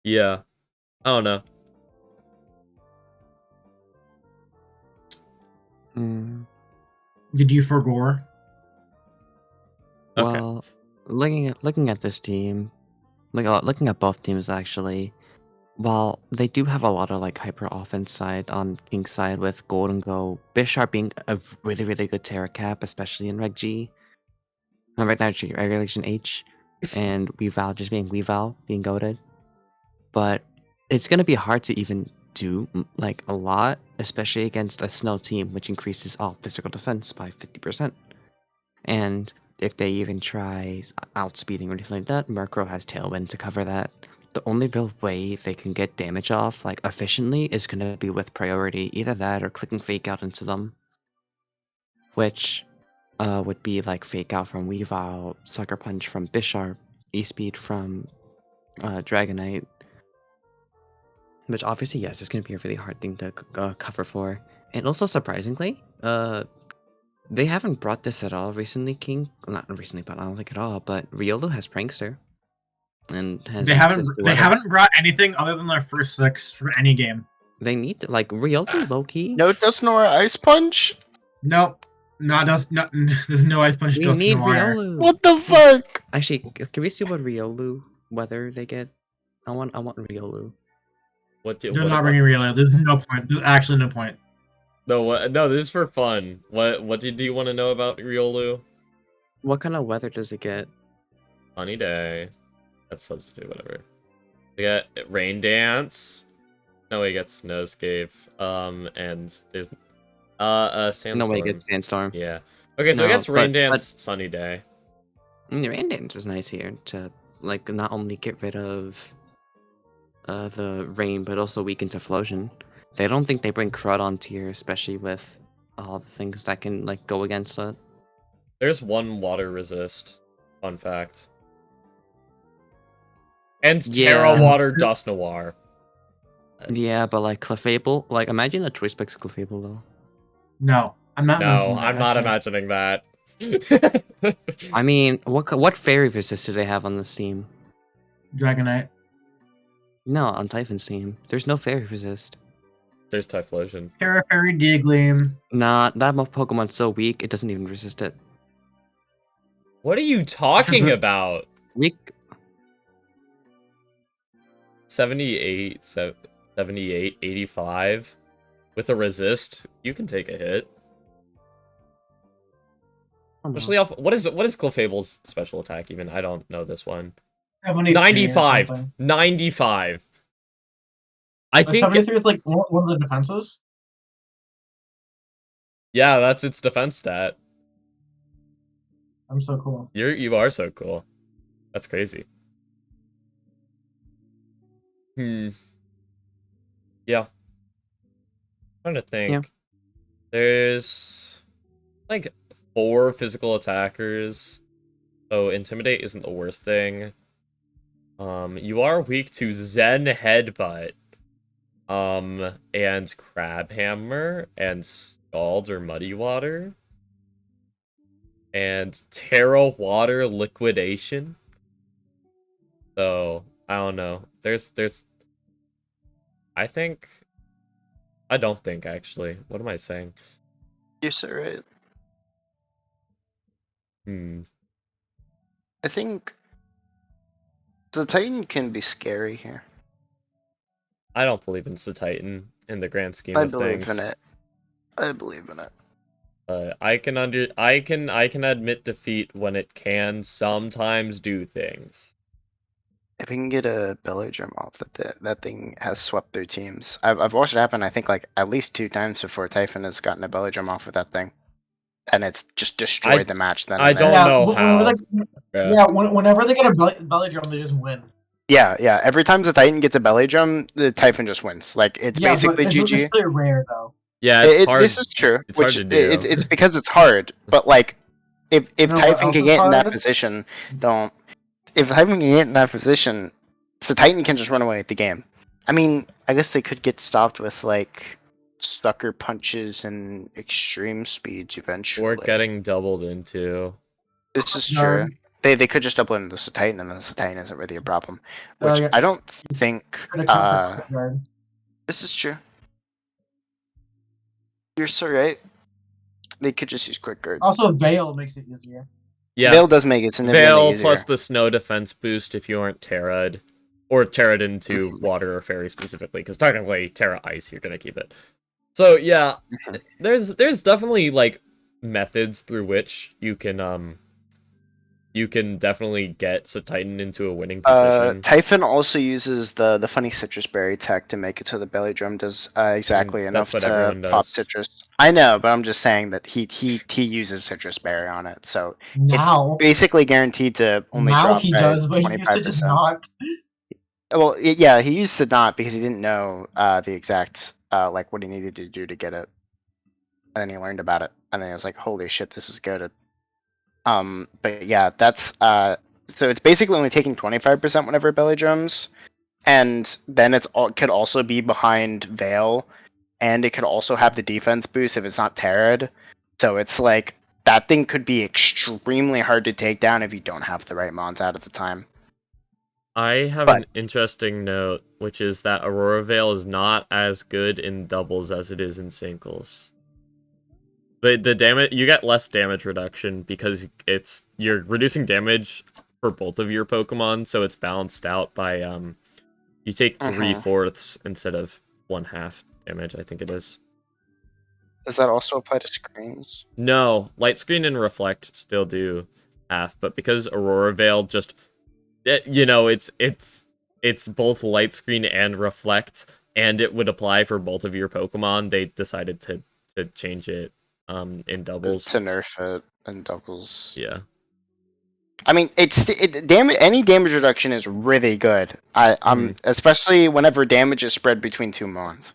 Yeah, I don't know. Mm, Did you forgore? Okay. well, looking at this team, looking at both teams actually, while they do have a lot of like hyper offense side on King's side with Golden Go, Bisharp being a really good Terra Cap, especially in Reg G. No, right now Regulation H, and Weavile just being Weavile, being goaded. But it's gonna be hard to even do like a lot, especially against a snow team, which increases all physical defense by 50%. And if they even try outspeeding or anything like that, Murkrow has Tailwind to cover that. The only real way they can get damage off like efficiently is gonna be with priority, either that or clicking Fake Out into them, which would be like Fake Out from Weavile, Sucker Punch from Bisharp, E-Speed from Dragonite. Which obviously, yes, it's going to be a really hard thing to cover for. And also surprisingly, they haven't brought this at all recently, King. Well, not recently, but I don't think at all. But Riolu has Prankster, and has access to They weather. haven't brought anything other than their first 6 for any game. They need to, like Riolu low key. No Dusknoir Ice Punch? Nope. There's no Ice Punch We Dusk need Noir. Riolu. What the fuck? Actually, can we see what Riolu weather they get? I want Riolu. They're not bringing relay. There's no point. There's actually no point. No, this is for fun. What did you want to know about Riolu? What kind of weather does it get? Sunny day. That's substitute, whatever. We get rain dance. No, we get snowscape. And there's sandstorm. No way, it gets sandstorm. Yeah. Okay, so No, it gets rain but- dance, sunny day. The rain dance is nice here to like not only get rid of the rain, but also weaken Typhlosion. They don't think they bring Crud on tier, especially with all the things that can like go against it. There's one water resist. Fun fact. And Terra Yeah. Water Dust Noir. Yeah, but like Clefable, like imagine a Choice Specs Clefable though. No, I'm not. No, mentioning that, I'm not actually. imagining that. I mean, what fairy resist do they have on this team? Dragonite. No, on Typhon's team, there's no fairy resist. There's Typhlosion. Terra Fairy Diglett. Nah, that Pokemon's so weak it doesn't even resist it. What are you talking Resist- about? Weak. 78, 78, 85. With a resist, you can take a hit. Especially off what is Clefable's special attack even? I don't know this one. 73 or 95. something. 95. I But think 73 is like one of the defenses. yeah, that's its defense stat. I'm so cool. You are so cool. That's crazy. Yeah. I'm trying to think. Yeah. There's like 4 physical attackers. So Intimidate isn't the worst thing. You are weak to Zen Headbutt. And Crab Hammer and Scald or Muddy Water. And Terra Water Liquidation. So, I don't know. I don't think actually. What am I saying? You're so right. I think the Titan can be scary here. I don't believe in Titan in the grand scheme I of believe things. in it. I believe in it. I can admit defeat when it can sometimes do things. If we can get a Belladrum off, that thing has swept through teams. I've watched it happen. I think like at least 2 times before Typhon has gotten a Belladrum off with that thing, and it's just destroyed the match. Then I and there. don't know whenever how. whenever they get a belly drum, they just win. Yeah. Every time the Titan gets a Belladrum, the Typhon just wins. Like it's Yeah, basically but GG. it's pretty rare though. Yeah, it's hard. This is true. it's hard to do. It's because it's hard. But like, if You know what Typhon else can is get in that hard? position, don't. If Typhon can get in that position, the Titan can just run away with the game. I mean, I guess they could get stopped with like sucker punches and extreme speeds eventually. Or getting doubled into. This is No. true. They could just double into the Titan, and then the Titan isn't really a problem. Oh, Which yeah. I don't think. Could have kept the guard. This is true. You're so right. They could just use quick guard. Also, Veil makes it easier. Yeah, Veil does make it significantly Veil easier. plus the snow defense boost if you aren't Terra'd. Or Terra'd into water or fairy specifically, because technically Terra Ice, you're gonna keep it. So yeah, there's definitely like methods through which you can definitely get Titan into a winning position. Typhon also uses the funny citrus berry tech to make it so the belly drum does exactly enough that's what to everyone pop does. citrus. I know, but I'm just saying that he uses citrus berry on it, so Now, it's basically guaranteed to only now drop he by does, but he used to 25%. just not. Well, yeah, he used to not because he didn't know the exact like what he needed to do to get it, and then he learned about it, and then he was like, "Holy shit, this is good." But yeah, that's so it's basically only taking 25% whenever belly drums, and then it's could also be behind Veil and it could also have the defense boost if it's not Terra'd. So it's like that thing could be extremely hard to take down if you don't have the right mons out at the time. I have an interesting note, which is that Aurora Veil is not as good in doubles as it is in singles. The damage, you get less damage reduction because you're reducing damage for both of your Pokemon, so it's balanced out by you take 3/4 instead of 1/2 damage, I think it is. Does that also apply to screens? No, Light Screen and Reflect still do half, but because Aurora Veil just it's both Light Screen and Reflect, and it would apply for both of your Pokemon, they decided to change it in doubles. To nerf it in doubles. Yeah. I mean, any damage reduction is really good. Especially whenever damage is spread between two mons.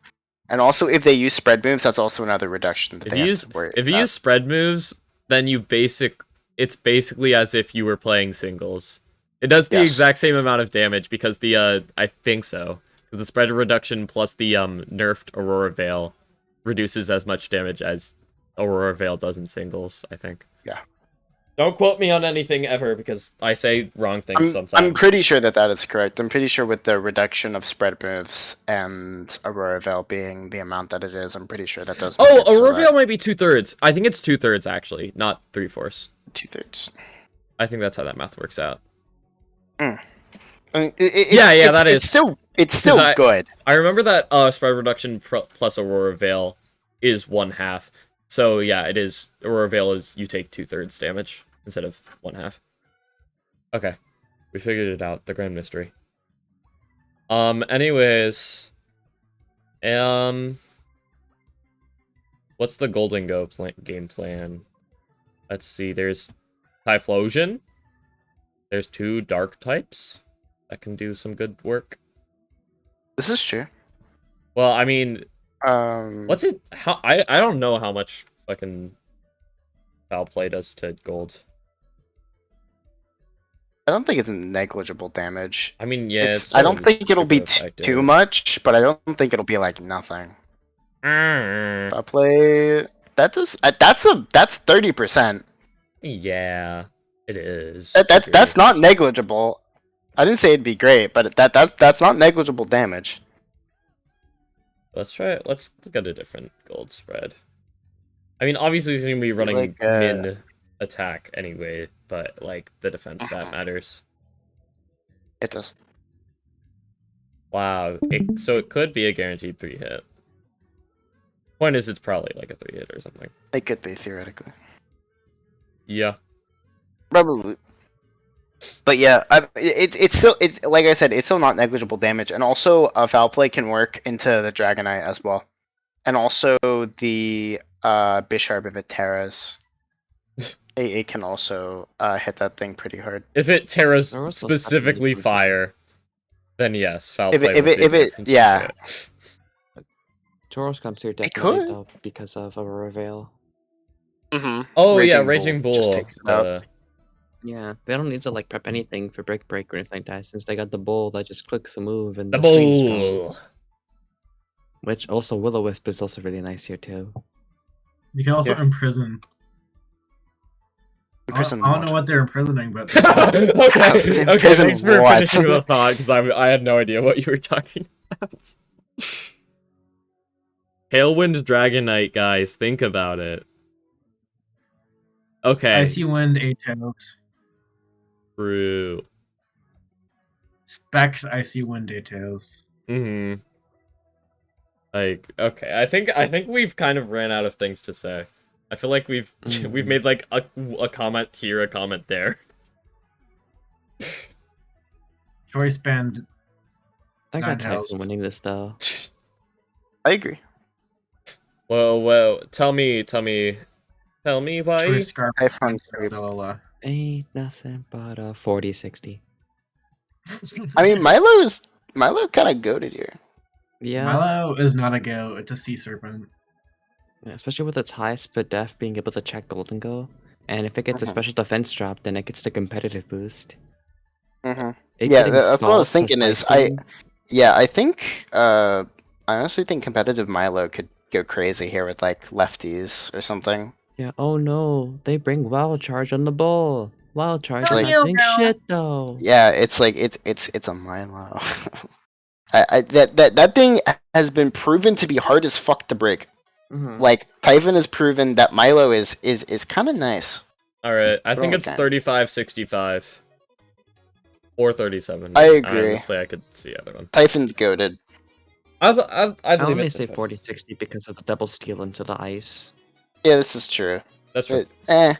And also, if they use spread moves, that's also another reduction that If they you have use to worry if you about. use spread moves, then it's basically as if you were playing singles. It does the exact same amount of damage because I think so. Because the spread reduction plus the nerfed Aurora Veil reduces as much damage as Aurora Veil does in singles, I think. Yeah. Don't quote me on anything ever because I say wrong things sometimes. I'm pretty sure that is correct. I'm pretty sure with the reduction of spread moves and Aurora Veil being the amount that it is, I'm pretty sure that does. Oh, Aurora Veil might be 2/3. I think it's 2/3 actually, not 3/4. 2/3. I think that's how that math works out. I mean, it's still good. I remember that spread reduction plus Aurora Veil is 1/2. So yeah, it is. Aurora Veil is you take 2/3 damage instead of 1/2. Okay, we figured it out. The grand mystery. Anyways, what's the Golden Go game plan? Let's see. There's Typhlosion. There's 2 dark types that can do some good work. This is true. Well, I mean, what's it? I don't know how much fucking foul play does to gold. I don't think it's negligible damage. I mean, yeah, I don't think it'll be too much, but I don't think it'll be like nothing. Foul play. That's 30%. Yeah, it is. That's not negligible. I didn't say it'd be great, but that's not negligible damage. Let's try it. Let's look at a different gold spread. I mean, obviously he's gonna be running min attack anyway, but like the defense stat matters. It does. Wow. So it could be a guaranteed 3-hit. Point is, it's probably like a 3-hit or something. It could be theoretically. Yeah. Probably. But yeah, it's still like I said, it's still not negligible damage, and also foul play can work into the Dragonite as well, and also the Bisharp if it Terras. It can also hit that thing pretty hard. If it Terras specifically fire, then yes, foul play. Yeah. Tauros comes here definitely though because of Aurora Veil. Oh yeah, Raging Bull. Yeah, they don't need to like prep anything for break or anything like that since they got the bull that just clicks a move and the bull. Which also Will-O-Wisp is also really nice here too. You can also imprison. I don't know what they're imprisoning, but okay. Thanks for finishing the thought because I had no idea what you were talking about. Tailwind Dragonite, guys, think about it. Okay. Icy Wind, Aetos. True. Specs, Icy Wind, Aetos. Like, okay, I think we've kind of ran out of things to say. I feel like we've made like a comment here, a comment there. Choice band. I got types winning this though. I agree. Well, tell me why. Choice Scarf. Ain't nothing but a 40-60. I mean, Milo kind of goated here. Yeah. Milo is not a go. It's a Sea Serpent. Yeah, especially with its high spit def being able to check Golden Go. And if it gets a special defense drop, then it gets the competitive boost. Yeah, that's what I was thinking is I honestly think competitive Milo could go crazy here with like lefties or something. Yeah. Oh no, they bring Wild Charge on the ball. Wild Charge Like- is not doing shit though. Yeah, it's like it's a Milo. That thing has been proven to be hard as fuck to break. Mhm. Like Typhon has proven that Milo is kind of nice. All right, I For think all it's time. 35-65 or 37. I agree. Honestly, I could see either one. Typhon's goaded. I'd I leave only it say to 40-60 because of the double steal into the ice. Yeah, this is true. That's true. But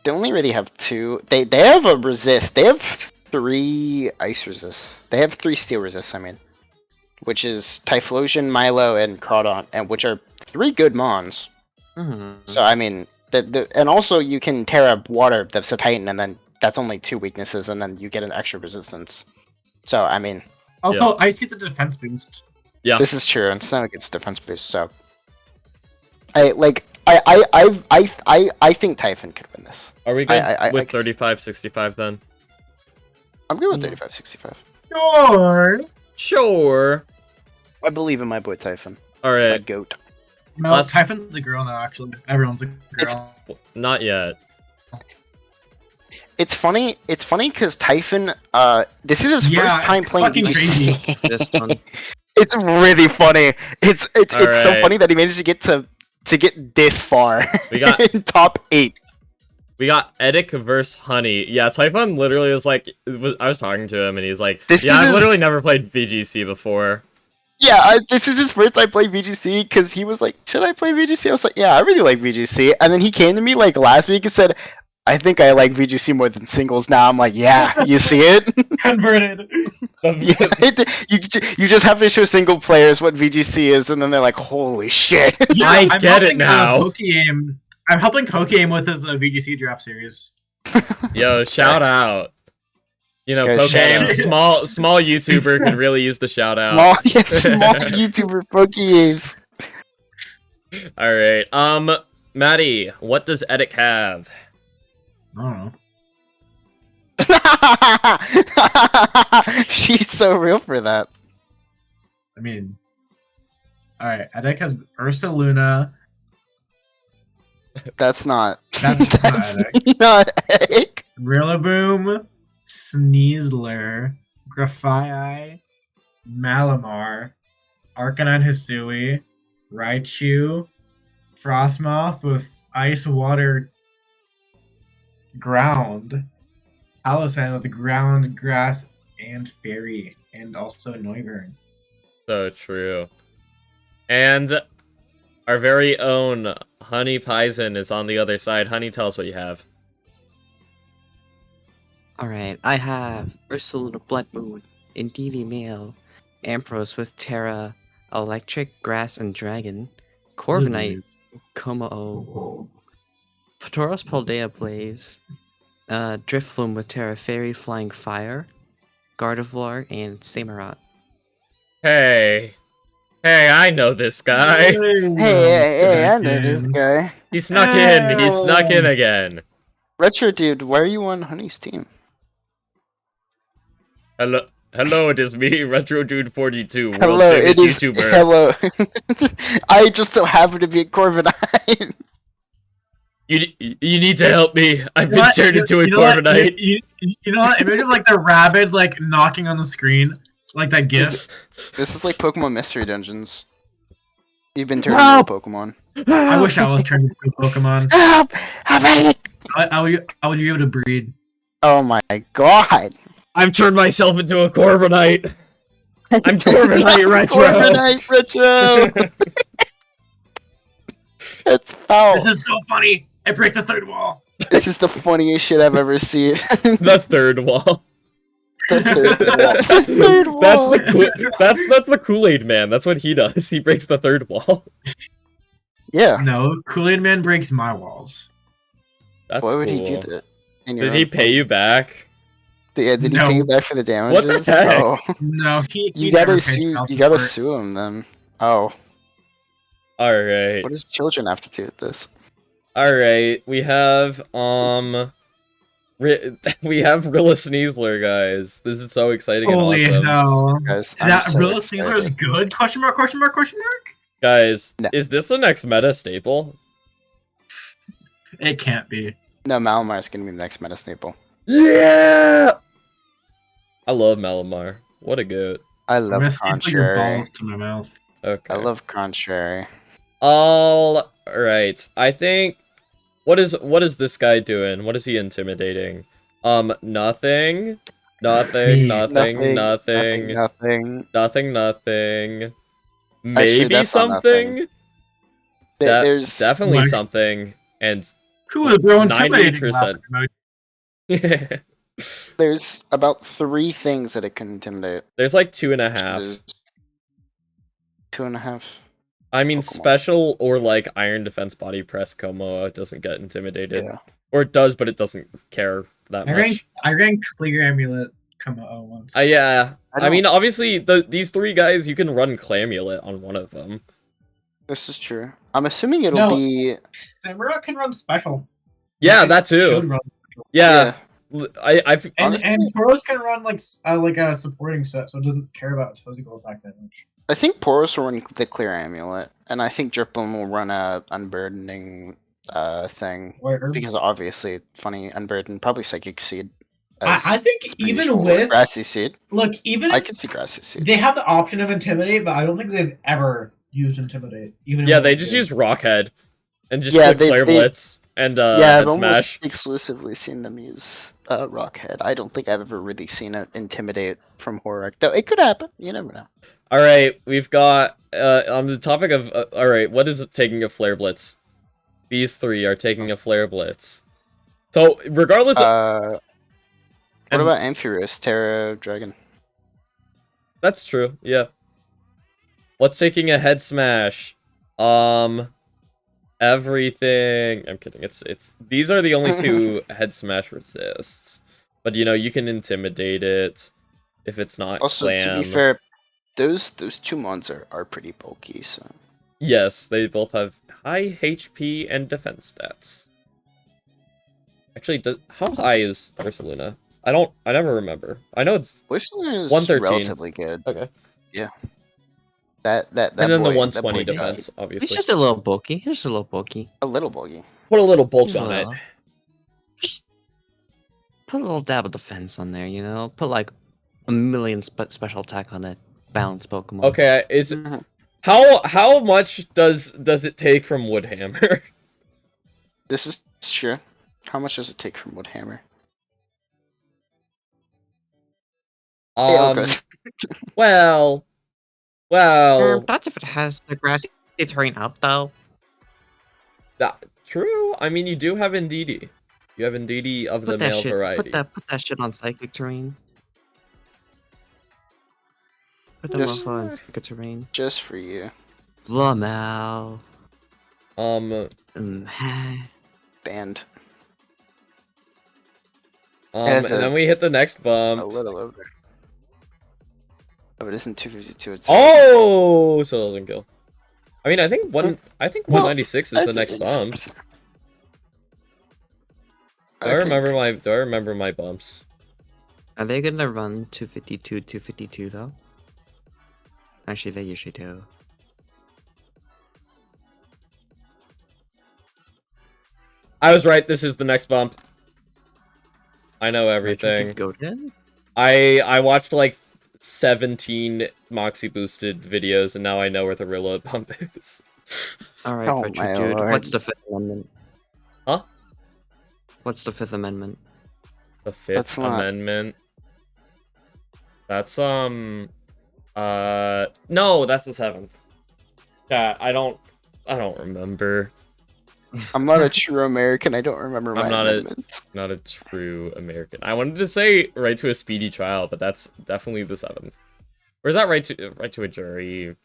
they only really have two. They have a resist. They have 3 ice resists. They have 3 steel resists. I mean, which is Typhlosion, Milo, and Crawdon, and which are 3 good mons. Mhm. So I mean, and also you can tear up water that's a Titan, and then that's only 2 weaknesses, and then you get an extra resistance. So I mean, Also, Ice gets a defense boost. Yeah. this is true, and Sonic gets defense boost. So I think Typhon could win this. Are we good I with could- 35-65 then? I'm good with Yeah. 35-65. Sure. Sure. I believe in my boy Typhon. All My right. goat. No, Last- Typhon's a girl now. Actually, everyone's a girl. Not yet. It's funny because Typhon, this is his Yeah, first time it's playing fucking VGC. This one. It's really funny. It's so Alright. funny that he managed to get this far. We got- in top 8. We got Edic versus Honey. Yeah, Typhon literally was like, I was talking to him and he's like, This yeah, is I've his- literally never played VGC before. Yeah, this is his first time playing VGC because he was like, should I play VGC? I was like, yeah, I really like VGC. And then he came to me like last week and said, I think I like VGC more than singles now. I'm like, yeah, you see it? Converted. You just have to show single players what VGC is, and then they're like, holy shit. Yeah, I I'm get it helping, now. Pokemon. I'm helping Pokemon with his VGC draft series. Yo, shout out. You know, Guys, Pokemon, shout out. small YouTuber could really use the shout out. Small YouTuber Pokeaves. All right. Maddie, what does Edic have? I don't know. She's so real for that. I mean, all right. Edek has Ursa Luna. That's not. That's not Edek. Not Eric. Rillaboom, Sneasler, Grafai, Malamar, Arcanine Hisui, Raichu, Frostmoth with Ice Water Ground, Palossand with Ground, Grass, and Fairy, and also Noivern. So true. And our very own Honey Paizen is on the other side. Honey, tell us what you have. Alright, I have Ursula Blood Moon, Indeedee Male, Ampros with Terra, Electric, Grass, and Dragon, Corviknight, Como-O, Tauros Paldea Blaze, Drifloon with Terra Fairy, Flying Fire, Gardevoir, and Samurott. Hey, I know this guy. Hey, I know this guy. He snuck in. He snuck in again. Retro dude, why are you on Honey's team? Hello, it is me, Retro Dude 42, world Hello, famous it is. YouTuber. Hello. I just so happen to be a Corviknight. You need to help me. I've been What? turned into a You know what? Corviknight. You know what? Imagine like the rabbit like knocking on the screen, like that GIF. This is like Pokemon Mystery Dungeons. You've been turned Help! into a Pokemon. I wish I was turned into a Pokemon. Help! Help! I would be able to breed. Oh my god! I've turned myself into a Corviknight. I'm Corviknight Retro. Corviknight Retro! That's foul. This is so funny. It breaks the third wall. This is the funniest shit I've ever seen. The third wall. The third wall. That's the Kool-Aid Man. That's what he does. He breaks the third wall. Yeah. No, Kool-Aid Man breaks my walls. That's Why would cool. he do that? In your Did he own pay you back? Yeah, did he No. pay you back for the damages? What the heck? Oh. No, he You never gotta paid sue. child You gotta support. sue him then. Oh, All right. what does children have to do with this? All right. We have we have Rilla Sneasler, guys. This is so exciting Holy and awesome. hell. Guys, I'm That so Rilla Sneasler is excited. good? Question mark, question mark, question mark? Guys, No. is this the next meta staple? It can't be. No, Malamar's gonna be the next meta staple. Yeah! I love Malamar. What a goat. I I'm love gonna staple your Contrary. balls to my mouth. Okay. I love Contrary. All right. I think what is this guy doing? What is he intimidating? Nothing. Nothing, Me. nothing, Nothing. nothing, nothing. Actually, Maybe that's not nothing. something? There's Definitely Like- something. And Cool, bro. 98%. Intimidating. there's about 3 things that it can intimidate. there's like 2.5. There's 2.5. I mean, Pokemon. special or like Iron Defense Body Press Como doesn't get intimidated. Yeah. Or it does, but it doesn't care that much. I ran Clear Amulet Komo once. Yeah. I mean, don't- obviously, these 3 guys, you can run Clamulet on one of them. This is true. I'm assuming it'll No. be. Samura can run special. Yeah, It that should too. run. Yeah. I And Honestly- Tauros can run like a supporting set, so it doesn't care about its physical attack that much. I think Poros will run the Clear Amulet, and I think Driplin will run a Unburdening thing. Where Because obviously, funny, Unburden, probably Psychic Seed. I think as pretty even sure. with Grassy Seed. look, even I if could see Grassy Seed. they have the option of Intimidate, but I don't think they've ever used Intimidate. Even yeah, when they it's just good. use Rockhead and just Yeah, put they- Flare they- Blitz and Yeah, I've and almost Smash. exclusively seen them use Rockhead. I don't think I've ever really seen it Intimidate from Horak, though it could happen. You never know. All right, we've got on the topic of all right, what is it taking a Flare Blitz? These 3 are taking a Flare Blitz. So regardless, What and- about Amphiurus, Terra Dragon? that's true. Yeah. What's taking a Head Smash? Everything. I'm kidding. It's these are the only 2 Head Smash resists. But you know, you can intimidate it if it's not Also, to clam. be fair, those 2 mons are pretty bulky, so. Yes, they both have high HP and defense stats. Actually, how high is Ursaluna? I never remember. I know it's Whistling is 113. relatively good. okay. That And then boy, the 120 that boy can defense, hit obviously. It's just a little bulky. It's just a little bulky. a little bulky. Put a little bulk Just a on it. little. Just put a little dab of defense on there, you know? Put like a million special attack on it. Balance Pokemon. Okay, is Mhm. how much does it take from Woodhammer? This is true. How much does it take from Woodhammer? um, well, That's if it has the grassy terrain up, though. true. I mean, you do have Indeedee. You have Indeedee of the Put that male shit. variety. Put that shit on psychic terrain. Put the Just- mofo on psychic terrain. Just for you. Lamau. Heh. Banned. and As a- then we hit the next A bump. little over. Oh, it isn't 252. It's Oh, so it doesn't kill. I mean, I think Well, 196 is I the think next it's bump. 6%. Do I remember my bumps? Are they gonna run 252 though? Actually, they usually do. I was right. This is the next bump. I know everything. Go then. I watched like 17 Moxie boosted videos, and now I know where the reload bump is. All right, Oh Richard, my dude. lord. What's the Fifth Amendment? Huh? What's the Fifth Amendment? The Fifth That's not- Amendment. That's no, that's the 7th. Yeah, I don't remember. I'm not a true American. I don't remember I'm my not a- amendments. Not a true American. I wanted to say right to a speedy trial, but that's definitely the 7th. Or is that right to a jury?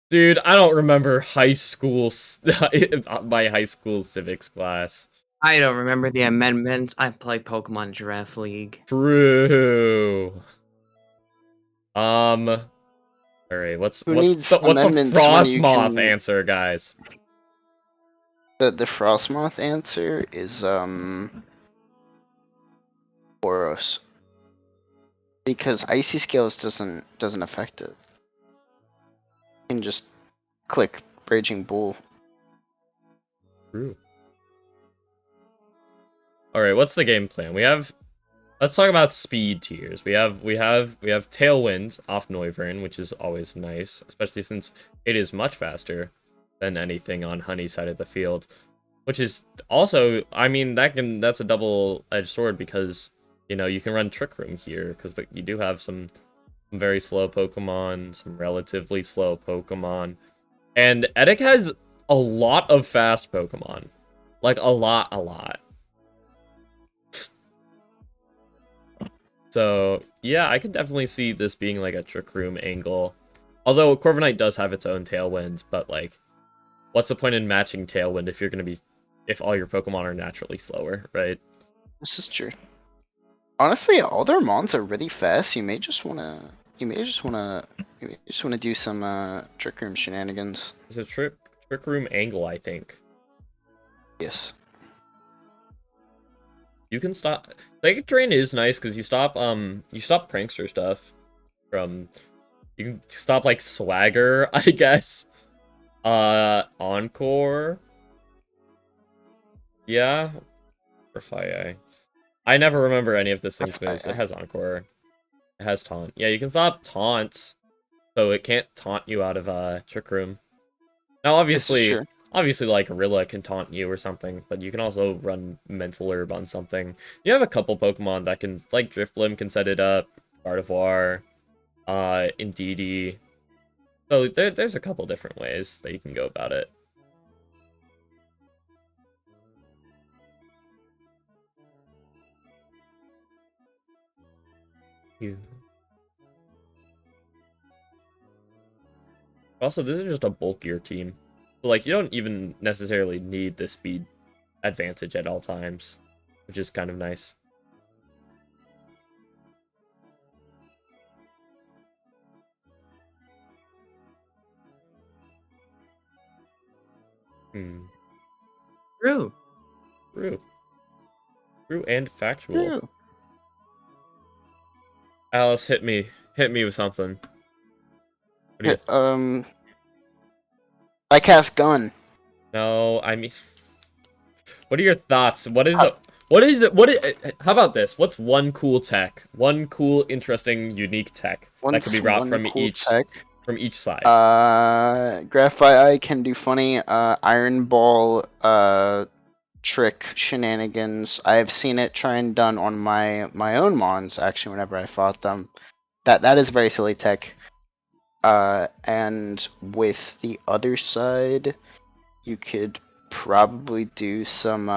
Dude, I don't remember high school my high school civics class. I don't remember the amendments. I play Pokemon Giraffe League. True. All right. What's Who the needs amendments when Frost you Moth can- answer, guys? The Frostmoth answer is Boros. Because Icy Scales doesn't affect it. You can just click Raging Bull. True. All right, what's the game plan? Let's talk about speed tiers. We have Tailwind off Noivern, which is always nice, especially since it is much faster than anything on Honey's side of the field. Which is also, I mean, that's a double-edged sword because, you know, you can run Trick Room here because you do have some very slow Pokemon, some relatively slow Pokemon. And Edic has a lot of fast Pokemon. Like, a lot. So, yeah, I could definitely see this being, like, a Trick Room angle. Although, Corviknight does have its own Tailwind, but, like, what's the point in matching Tailwind if all your Pokemon are naturally slower, right? This is true. Honestly, all their mons are really fast. You may just wanna do some Trick Room shenanigans. It's a Trick Room angle, I think. Yes. You can stop. Psychic Terrain is nice because you stop prankster stuff from. You can stop like Swagger, I guess. Encore. Yeah. Or Fire. I never remember any of this thing's moves. It has Encore. It has Taunt. Yeah, you can stop taunts, so it can't taunt you out of Trick Room. Now, obviously, like Gorilla can taunt you or something, but you can also run Mental Herb on something. You have a couple Pokemon that can, like Drifblim can set it up, Gardevoir, Indeedee. So there's a couple different ways that you can go about it. Also, this is just a bulkier team. So, like, you don't even necessarily need the speed advantage at all times, which is kind of nice. True. True and factual. True. Alice, hit me with something. What do you I cast Gun. No, I mean, what are your thoughts? What is Uh, it? How about this? What's one cool tech? One cool, interesting, unique tech that could be brought from each side? Graphite can do funny. Iron Ball, trick shenanigans. I've seen it try and done on my own mons actually whenever I fought them. That is very silly tech. And with the other side, you could probably do some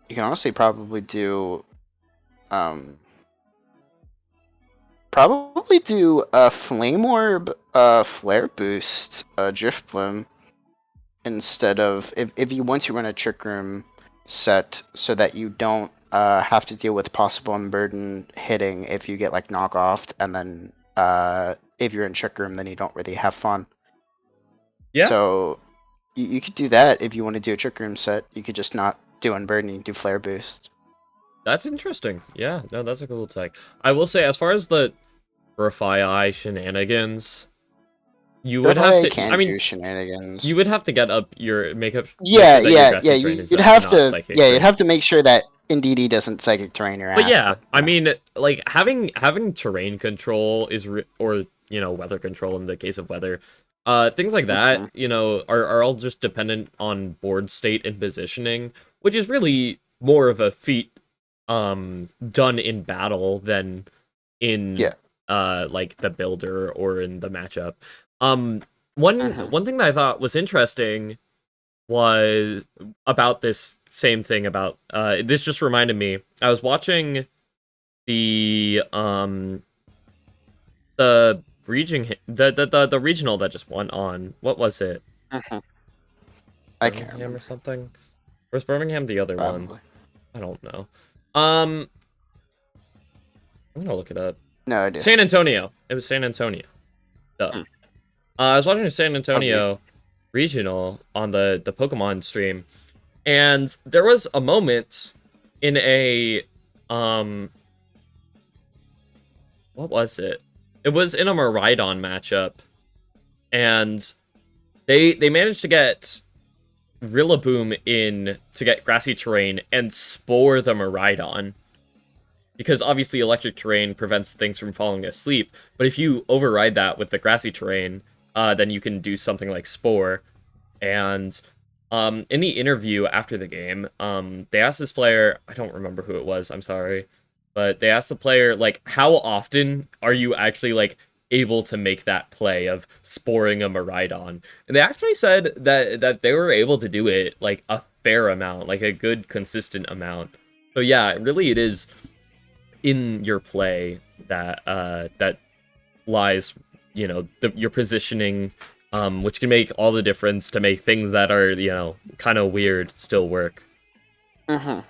you can honestly probably do a Flame Orb Flare Boost Drifblim instead of if you want to run a Trick Room set so that you don't have to deal with possible unburden hitting if you get like knockoffed, and then if you're in Trick Room then you don't really have fun. Yeah. So you could do that if you want to do a Trick Room set. You could just not do unburden, you do Flare Boost. That's interesting. Yeah, no, that's a cool tech. I will say, as far as the Grafai shenanigans, you would have to. I mean, do shenanigans. You would have to get up your makeup. Yeah. You'd have to make sure that Indeedee doesn't Psychic Terrain your ass. But yeah, I mean, like having terrain control or weather control in the case of weather, things like that, are all just dependent on board state and positioning, which is really more of a feat done in battle than in like the builder or in the matchup. One thing that I thought was interesting was about this same thing about this just reminded me. I was watching the regional that just went on. What was it? I can't remember. Or something. Or was Birmingham the other Probably. one? I don't know. I'm gonna look it up. No idea. San Antonio. It was San Antonio. Duh. I was watching a San Antonio regional on the Pokemon stream, and there was a moment in a what was it? It was in a Miraidon matchup, and they managed to get Rillaboom in to get grassy terrain and spore the Miraidon. Because obviously electric terrain prevents things from falling asleep, but if you override that with the grassy terrain, then you can do something like Spore. And in the interview after the game, they asked this player, I don't remember who it was, I'm sorry, but they asked the player, like, how often are you actually, like, able to make that play of sporing a Miraidon? And they actually said that they were able to do it, like, a fair amount, like, a good, consistent amount. So yeah, really it is in your play that that lies, you know, your positioning, which can make all the difference to make things that are, you know, kind of weird still work. Mm-hmm.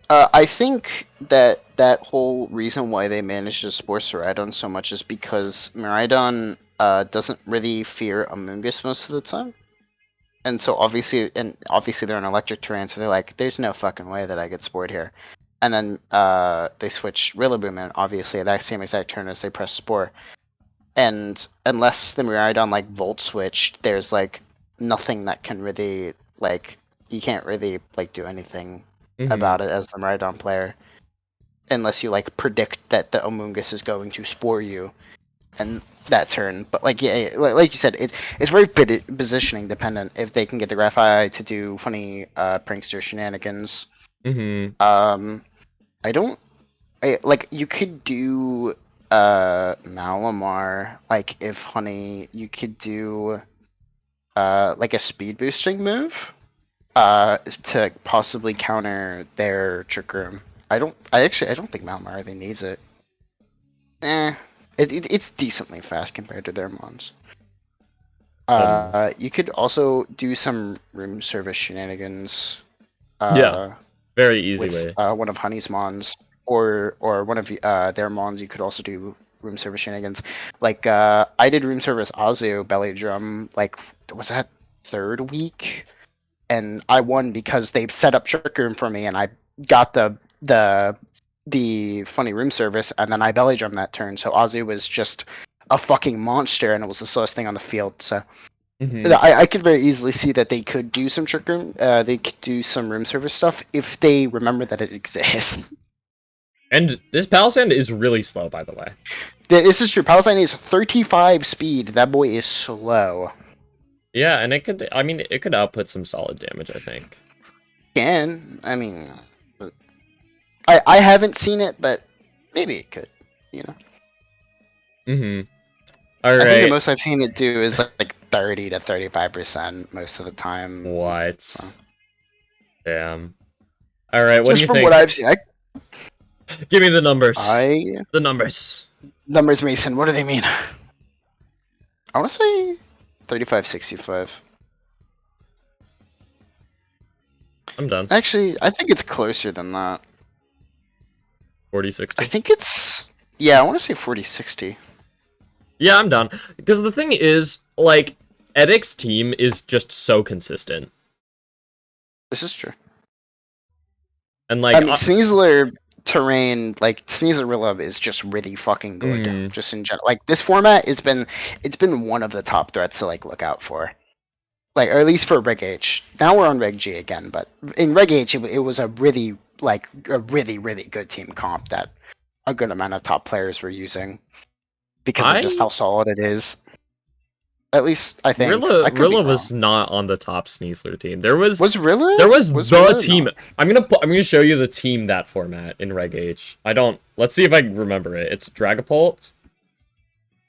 I think that that whole reason why they managed to spore Miraidon so much is because Miraidon doesn't really fear Amoonguss most of the time. And so obviously they're in electric terrain, so they're like, there's no fucking way that I get spored here. And then they switch Rillaboom, and obviously at that same exact turn as they press Spore. And unless the Miraidon like Volt switched, there's like nothing that can really like you can't really like do anything about it as the Miraidon player, unless you like predict that the Amoonguss is going to Spore you, and that turn. But like yeah, like you said, it's very positioning dependent. If they can get the Graphi to do funny prankster shenanigans. Like you could do Malamar, like if Honey, you could do like a speed boosting move to possibly counter their Trick Room. I don't think Malamar really needs it. It's decently fast compared to their mons. You could also do some room service shenanigans. Yeah, very easy with, way. one of Honey's mons, or one of their mons. You could also do room service shenanigans. Like I did room service Azu belly drum. Like was that third week, and I won because they set up Trick Room for me, and I got the funny room service, and then I belly drummed that turn. So Azu was just a fucking monster, and it was the slowest thing on the field. So. I could very easily see that they could do some Trick Room, they could do some room service stuff if they remember that it exists. And this Palisand is really slow, by the way. This is true. Palisand is 35 speed. That boy is slow. Yeah, and it could output some solid damage, I think. I mean, I haven't seen it, but maybe it could, you know? Alright. I think the most I've seen it do is like 30 to 35% most of the time. What? So. Damn. Alright, what Just do you from think? what I've seen, Give me the numbers. The numbers. Numbers, Mason, what do they mean? I want to say 35-65. I'm done. Actually, I think it's closer than that. 40-60. I think it's... Yeah, I want to say 40-60. Yeah, I'm done. Because the thing is, like, Edic's team is just so consistent. This is true. And, like... I mean, Sneasler terrain, like, Sneasler Rillab is just really fucking good. Just in general. Like, this format, it's been one of the top threats to, like, look out for. Like, or at least for Reg H. Now we're on Reg G again, but in Reg H, it was a really, like, a really, really good team comp that a good amount of top players were using. Because of just how solid it is. At least, I think. Rilla was not on the top Sneasler team. Was Rilla? There was the Rilla team. not? I'm gonna show you the team that format in Reg H. Let's see if I can remember it. It's Dragapult.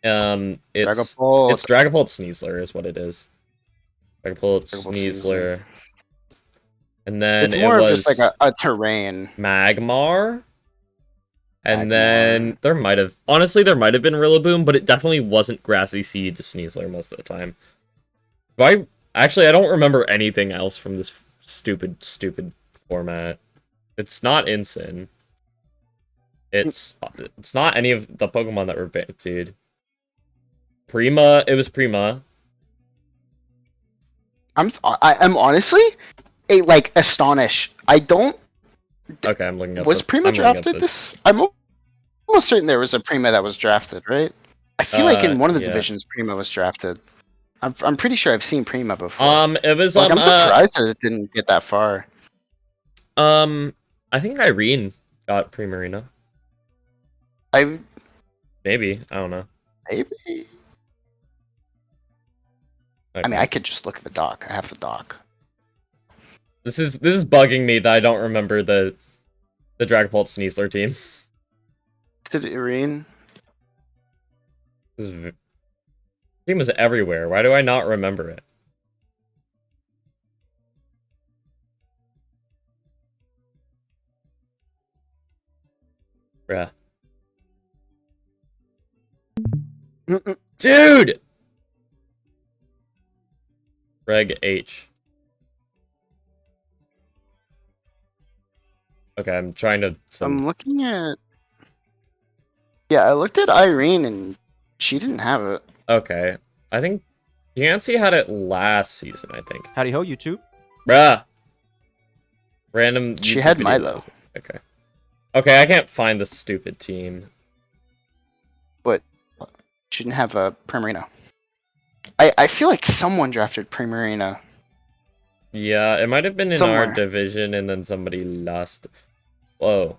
It's Dragapult Sneasler is what it is. Dragapult Sneasler. And then it's more of just like a terrain. Magmar. And then there might have been Rillaboom, but it definitely wasn't Grassy Seed to Sneasler most of the time. I don't remember anything else from this stupid format. It's not Incin. It's not any of the Pokemon that were banned, dude. Prima, it was Prima. I'm honestly astonished. I don't. Okay, I'm looking up. Was Prima drafted this? I'm almost certain there was a Prima that was drafted, right? I feel like in one of the divisions Prima was drafted. I'm pretty sure I've seen Prima before. It was like I'm surprised that it didn't get that far. I think Irene got Primarina. Maybe, I don't know. Maybe. Okay. I mean, I could just look at the doc. I have the doc. This is bugging me that I don't remember the Dragapult Sneasler team. Did Irene? This team was everywhere. Why do I not remember it? Bruh. Dude! Reg H. Okay, I'm trying to... I'm looking at... Yeah, I looked at Irene and she didn't have it. Okay. I think Yancey had it last season, I think. Howdy ho, YouTube. Bruh! Random YouTube She had video. Milo. Okay. Okay, I can't find the stupid team. But she didn't have a Primarina. I feel like someone drafted Primarina. Yeah, it might have been in Somewhere. our division and then somebody lost. Whoa.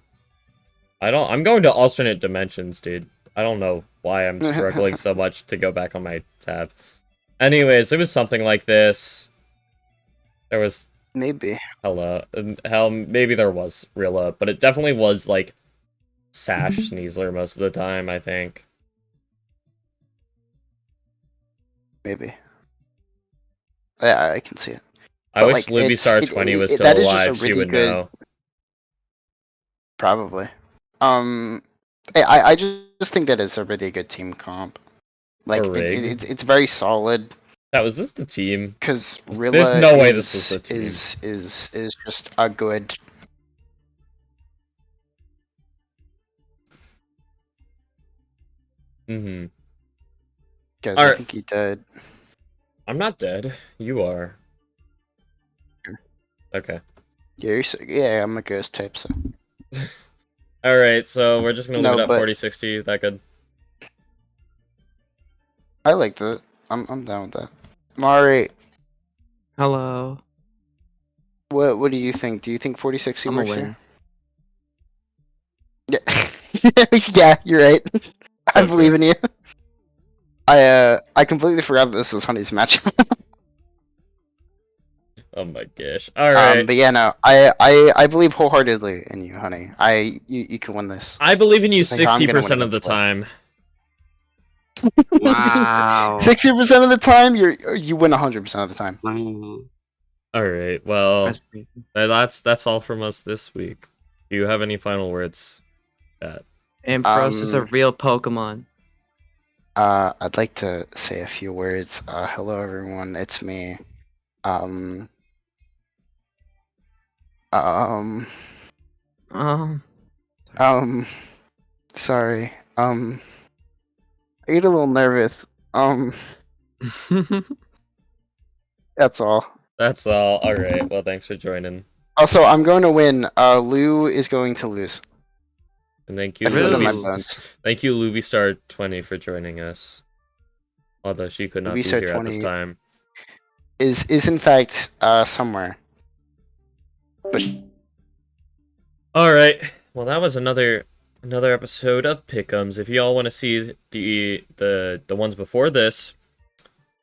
I'm going to alternate dimensions, dude. I don't know why I'm struggling so much to go back on my tab. Anyways, it was something like this. There was... Maybe. Hell, maybe there was Rilla, but it definitely was, like, Sash Sneasler most of the time, I think. Maybe. Yeah, I can see it. I But, wish like, Lubistar 20 was still that is just a alive. She really would good- know. Probably. I just think that it's a really good team comp. Like, rig. it's very solid. Was this the team? Because There's Rilla no way this was the team. is just a good... Mm-hmm. Guys, Alright. I think he did. I'm not dead. You are. Okay. Yeah, I'm a ghost type, so... Alright, so we're just gonna leave No, it at but- 40-60. That good? I like that. I'm down with that. Mari, Hello. what do you think? Do you think 4060 I'm a works win. here? Yeah, yeah, you're right. I So believe in you. I completely forgot that this was Honey's match. Oh my gosh. Alright. But yeah, no, I believe wholeheartedly in you, Honey. You can win this. I believe in you I think I'm gonna win 60% of against the Slay. time. Wow. 60% of the time, you win 100% of the time. Wow. Alright, well, That's crazy. that's all from us this week. Do you have any final words? Ampharos is a real Pokemon. I'd like to say a few words. Hello everyone, it's me. Sorry. I get a little nervous. That's all. That's all. Alright, well, thanks for joining. Also, I'm going to win. Lou is going to lose. And thank you, I feel it in my Lubis- bones. Thank you, Lubistar 20 for joining us. Although she could not be Lubistar here at this 20. time. Is in fact somewhere. But Alright. Well, that was another episode of Pick'ems. If y'all want to see the ones before this,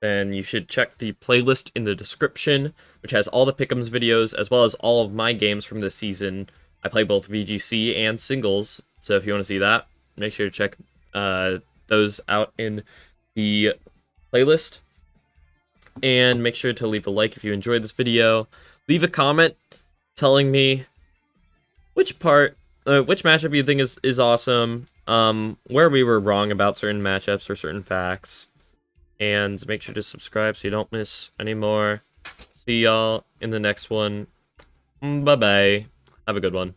then you should check the playlist in the description, which has all the Pick'ems videos, as well as all of my games from this season. I play both VGC and singles, so if you want to see that, make sure to check those out in the playlist. And make sure to leave a like if you enjoyed this video. Leave a comment telling me which matchup you think is awesome, where we were wrong about certain matchups or certain facts, and make sure to subscribe so you don't miss any more. See y'all in the next one. Bye bye. Have a good one.